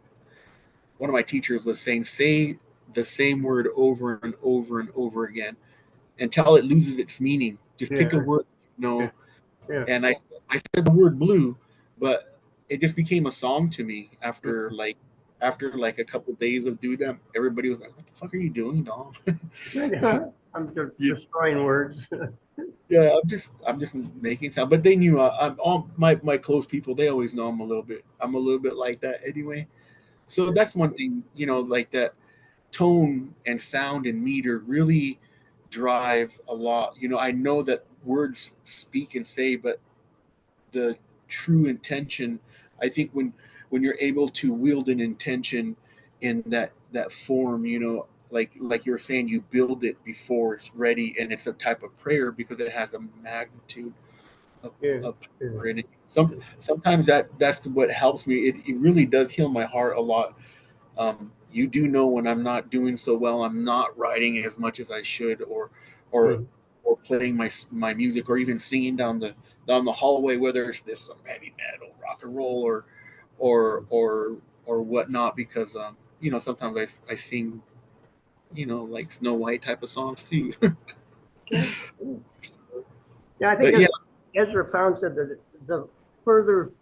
one of my teachers was saying, say the same word over and over and over again until it loses its meaning. Just pick a Yeah. word, Yeah. And I said the word blue, but it just became a song to me after like a couple of days of doing that. Everybody was like, "What the fuck are you doing, Dom?" I'm just destroying words. Yeah, I'm just making sound. But they knew I'm all my close people. They always know I'm a little bit like that anyway. So that's one thing, like that tone and sound and meter really drive a lot. I know that words speak and say, but the true intention, I think when you're able to wield an intention in that form, like you're saying, you build it before it's ready, and it's a type of prayer because it has a magnitude of, Yeah. of Yeah. power in it. Sometimes that's what helps me. It really does heal my heart a lot. You do know when I'm not doing so well, I'm not writing as much as I should, or Mm. or playing my music, or even singing down the hallway, whether it's this some heavy metal, rock and roll, or or or whatnot, because sometimes I sing like Snow White type of songs too. Yeah. Yeah, I think But yeah, Ezra Pound said that the further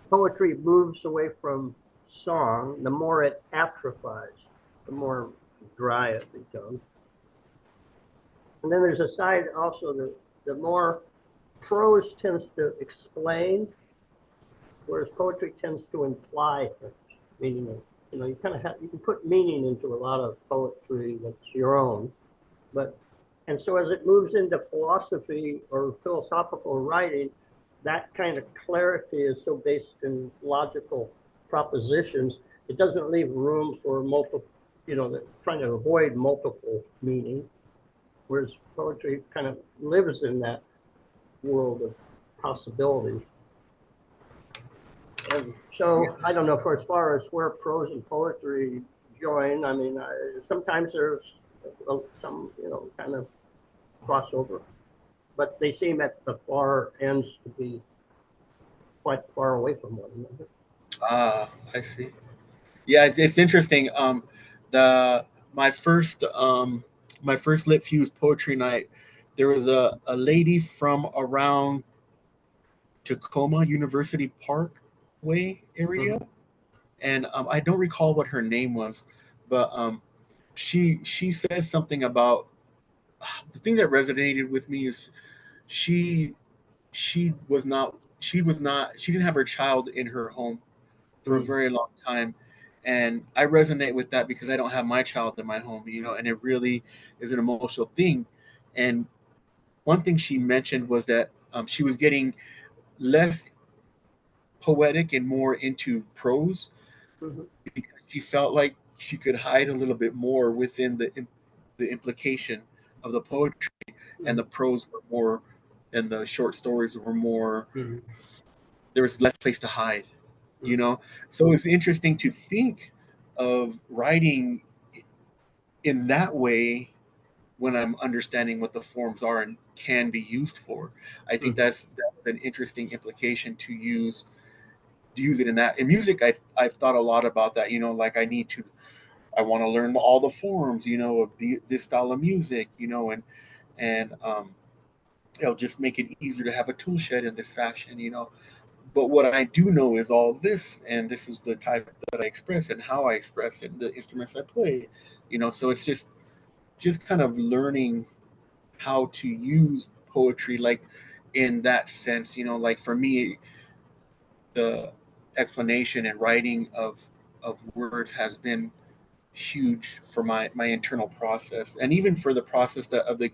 poetry moves away from song, the more it atrophies, the more dry it becomes. And then there's a side also that the more prose tends to explain, whereas poetry tends to imply things. Meaning, you kind of you can put meaning into a lot of poetry that's your own, but and so as it moves into philosophy or philosophical writing, that kind of clarity is so based in logical propositions, it doesn't leave room for multiple, trying to avoid multiple meaning, whereas poetry kind of lives in that world of possibilities. And so I don't know, for as far as where prose and poetry join, I mean, sometimes there's some, kind of crossover, but they seem at the far ends to be quite far away from one another. I see. Yeah, it's interesting. The my first my first Lit Fuse poetry night, there was a lady from around Tacoma University Parkway area, Mhm. and I don't recall what her name was, but she said something about the thing that resonated with me is she she didn't have her child in her home for a Mm. very long time. And I resonate with that because I don't have my child in my home, and it really is an emotional thing. And one thing she mentioned was that she was getting less poetic and more into prose Mhm. because she felt like she could hide a little bit more within the implication of the poetry, and the Mhm. prose were more, and the short stories were more, Mhm. there was less place to hide, you Mhm. know? So it's interesting to think of writing in that way when I'm understanding what the forms are and can be used for. I think Mhm. that's an interesting implication to use it in that. In music, I've thought a lot about that. Like I want to learn all the forms, of this style of music, and it'll just make it easier to have a tool shed in this fashion. But what I do know is all this, and this is the type that I express and how I express it, and the instruments I play. So it's just kind of learning how to use poetry, like in that sense. Like for me, the explanation and writing of words has been huge for my internal process, and even for the process of the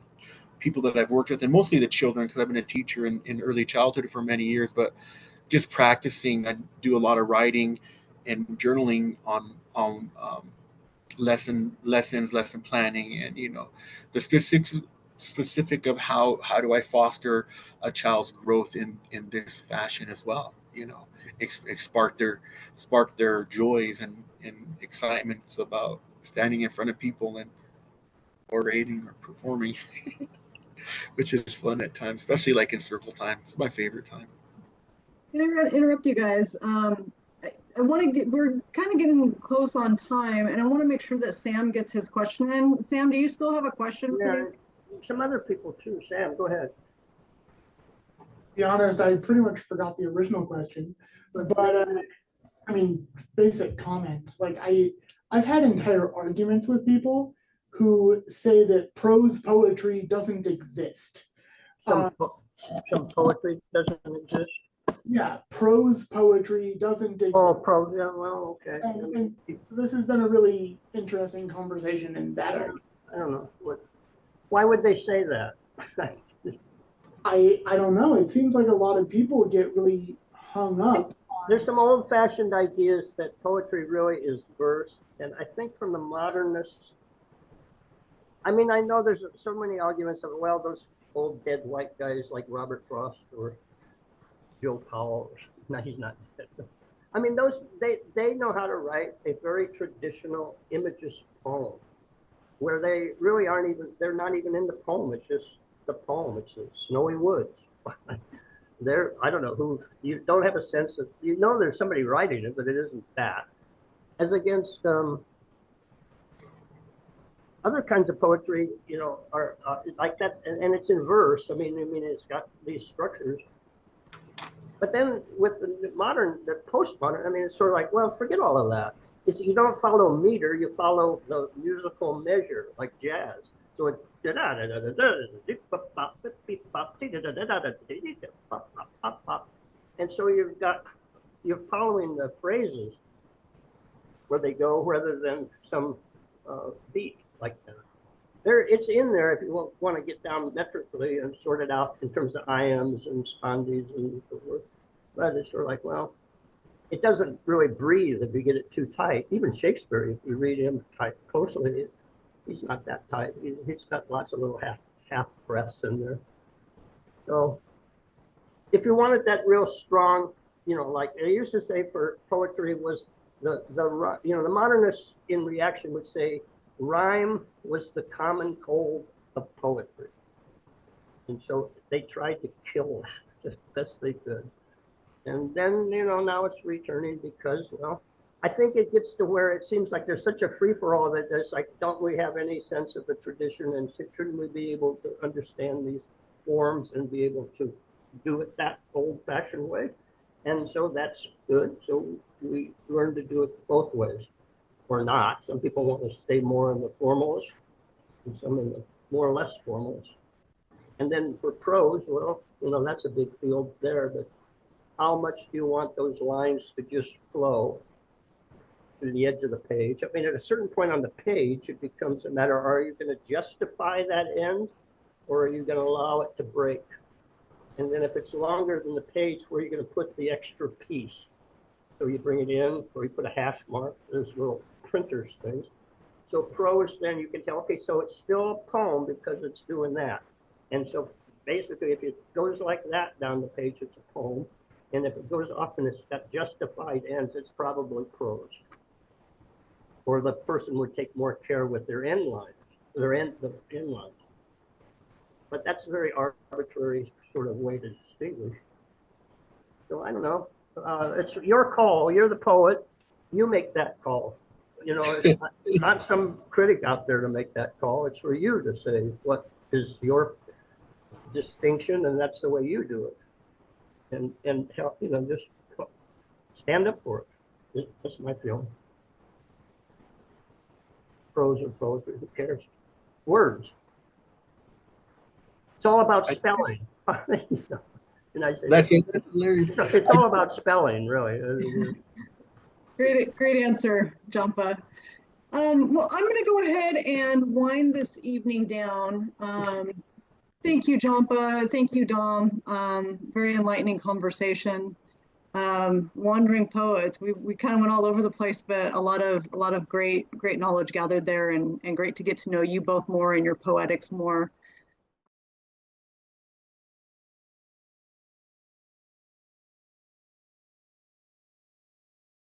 people that I've worked with, and mostly the children, because I've been a teacher in early childhood for many years. But just practicing, I do a lot of writing and journaling on lesson planning, and the specific of how do I foster a child's growth in this fashion as well. Spark their joys and excitements about standing in front of people and orating or performing, which is fun at times, especially like in circle time. It's my favorite time. I'm going to interrupt you guys. I want to we're kind of getting close on time, and I want to make sure that Sam gets his question in. Sam, do you still have a question, please? Some other people too. Sam, go ahead. To be honest, I pretty much forgot the original question, but I mean, basic comment. Like I've had entire arguments with people who say that prose poetry doesn't exist. Some poetry doesn't exist. Yeah, prose poetry doesn't exist. Oh, prose. Yeah, well, okay. And so this has been a really interesting conversation in that argument. I don't know why would they say that? I don't know. It seems like a lot of people get really hung up. There's some old-fashioned ideas that poetry really is verse, and I think from the modernists, I mean, I know there's so many arguments of, well, those old dead white guys like Robert Frost or Joe Powell. No, he's not dead. I mean, they know how to write a very traditional imagist poem, where they really they're not even in the poem. It's just the poem. It's the snowy woods. I don't know who, you don't have a sense of, there's somebody writing it, but it isn't that. As against other kinds of poetry, are like that, and it's in verse. I mean, it's got these structures. But then with the postmodern, I mean, it's sort of like, well, forget all of that. You don't follow meter, you follow the musical measure, like jazz. So it, and so you're following the phrases where they go rather than some beat like that. It's in there if you want to get down metrically and sort it out in terms of iambs and spondies and so forth. But it's sort of like, well, it doesn't really breathe if you get it too tight. Even Shakespeare, if you read him closely, he's not that tight. He's got lots of little half breaths in there. So if you wanted that real strong, like I used to say for poetry was the modernists in reaction would say rhyme was the common cold of poetry. And so they tried to kill that as best they could. And then, now it's returning because, well, I think it gets to where it seems like there's such a free-for-all that there's like, don't we have any sense of the tradition, and shouldn't we be able to understand these forms and be able to do it that old-fashioned way? And so that's good. So we learn to do it both ways, or not. Some people want to stay more in the formalist, and some in the more or less formalist. And then for prose, well, that's a big field there, but how much do you want those lines to just flow to the edge of the page? I mean, at a certain point on the page, it becomes a matter, are you going to justify that end, or are you going to allow it to break? And then if it's longer than the page, where are you going to put the extra piece? So you bring it in, or you put a hash mark, there's little printers things. So prose, then you can tell, okay, so it's still a poem because it's doing that. And so basically, if it goes like that down the page, it's a poem. And if it goes off and it's got justified ends, it's probably prose. Or the person would take more care with their end lines, the end lines. But that's a very arbitrary sort of way to distinguish. So I don't know. It's your call. You're the poet. You make that call. It's not some critic out there to make that call. It's for you to say what is your distinction, and that's the way you do it. And help, just stand up for it. That's my feeling. Prose or poetry, who cares? Words. It's all about spelling. And I say That's hilarious. it's all about spelling, really. Great answer, Jampa. Well, I'm going to go ahead and wind this evening down. Thank you, Jampa. Thank you, Dom. Very enlightening conversation. Wandering poets. We kind of went all over the place, but a lot of great knowledge gathered there, and great to get to know you both more and your poetics more.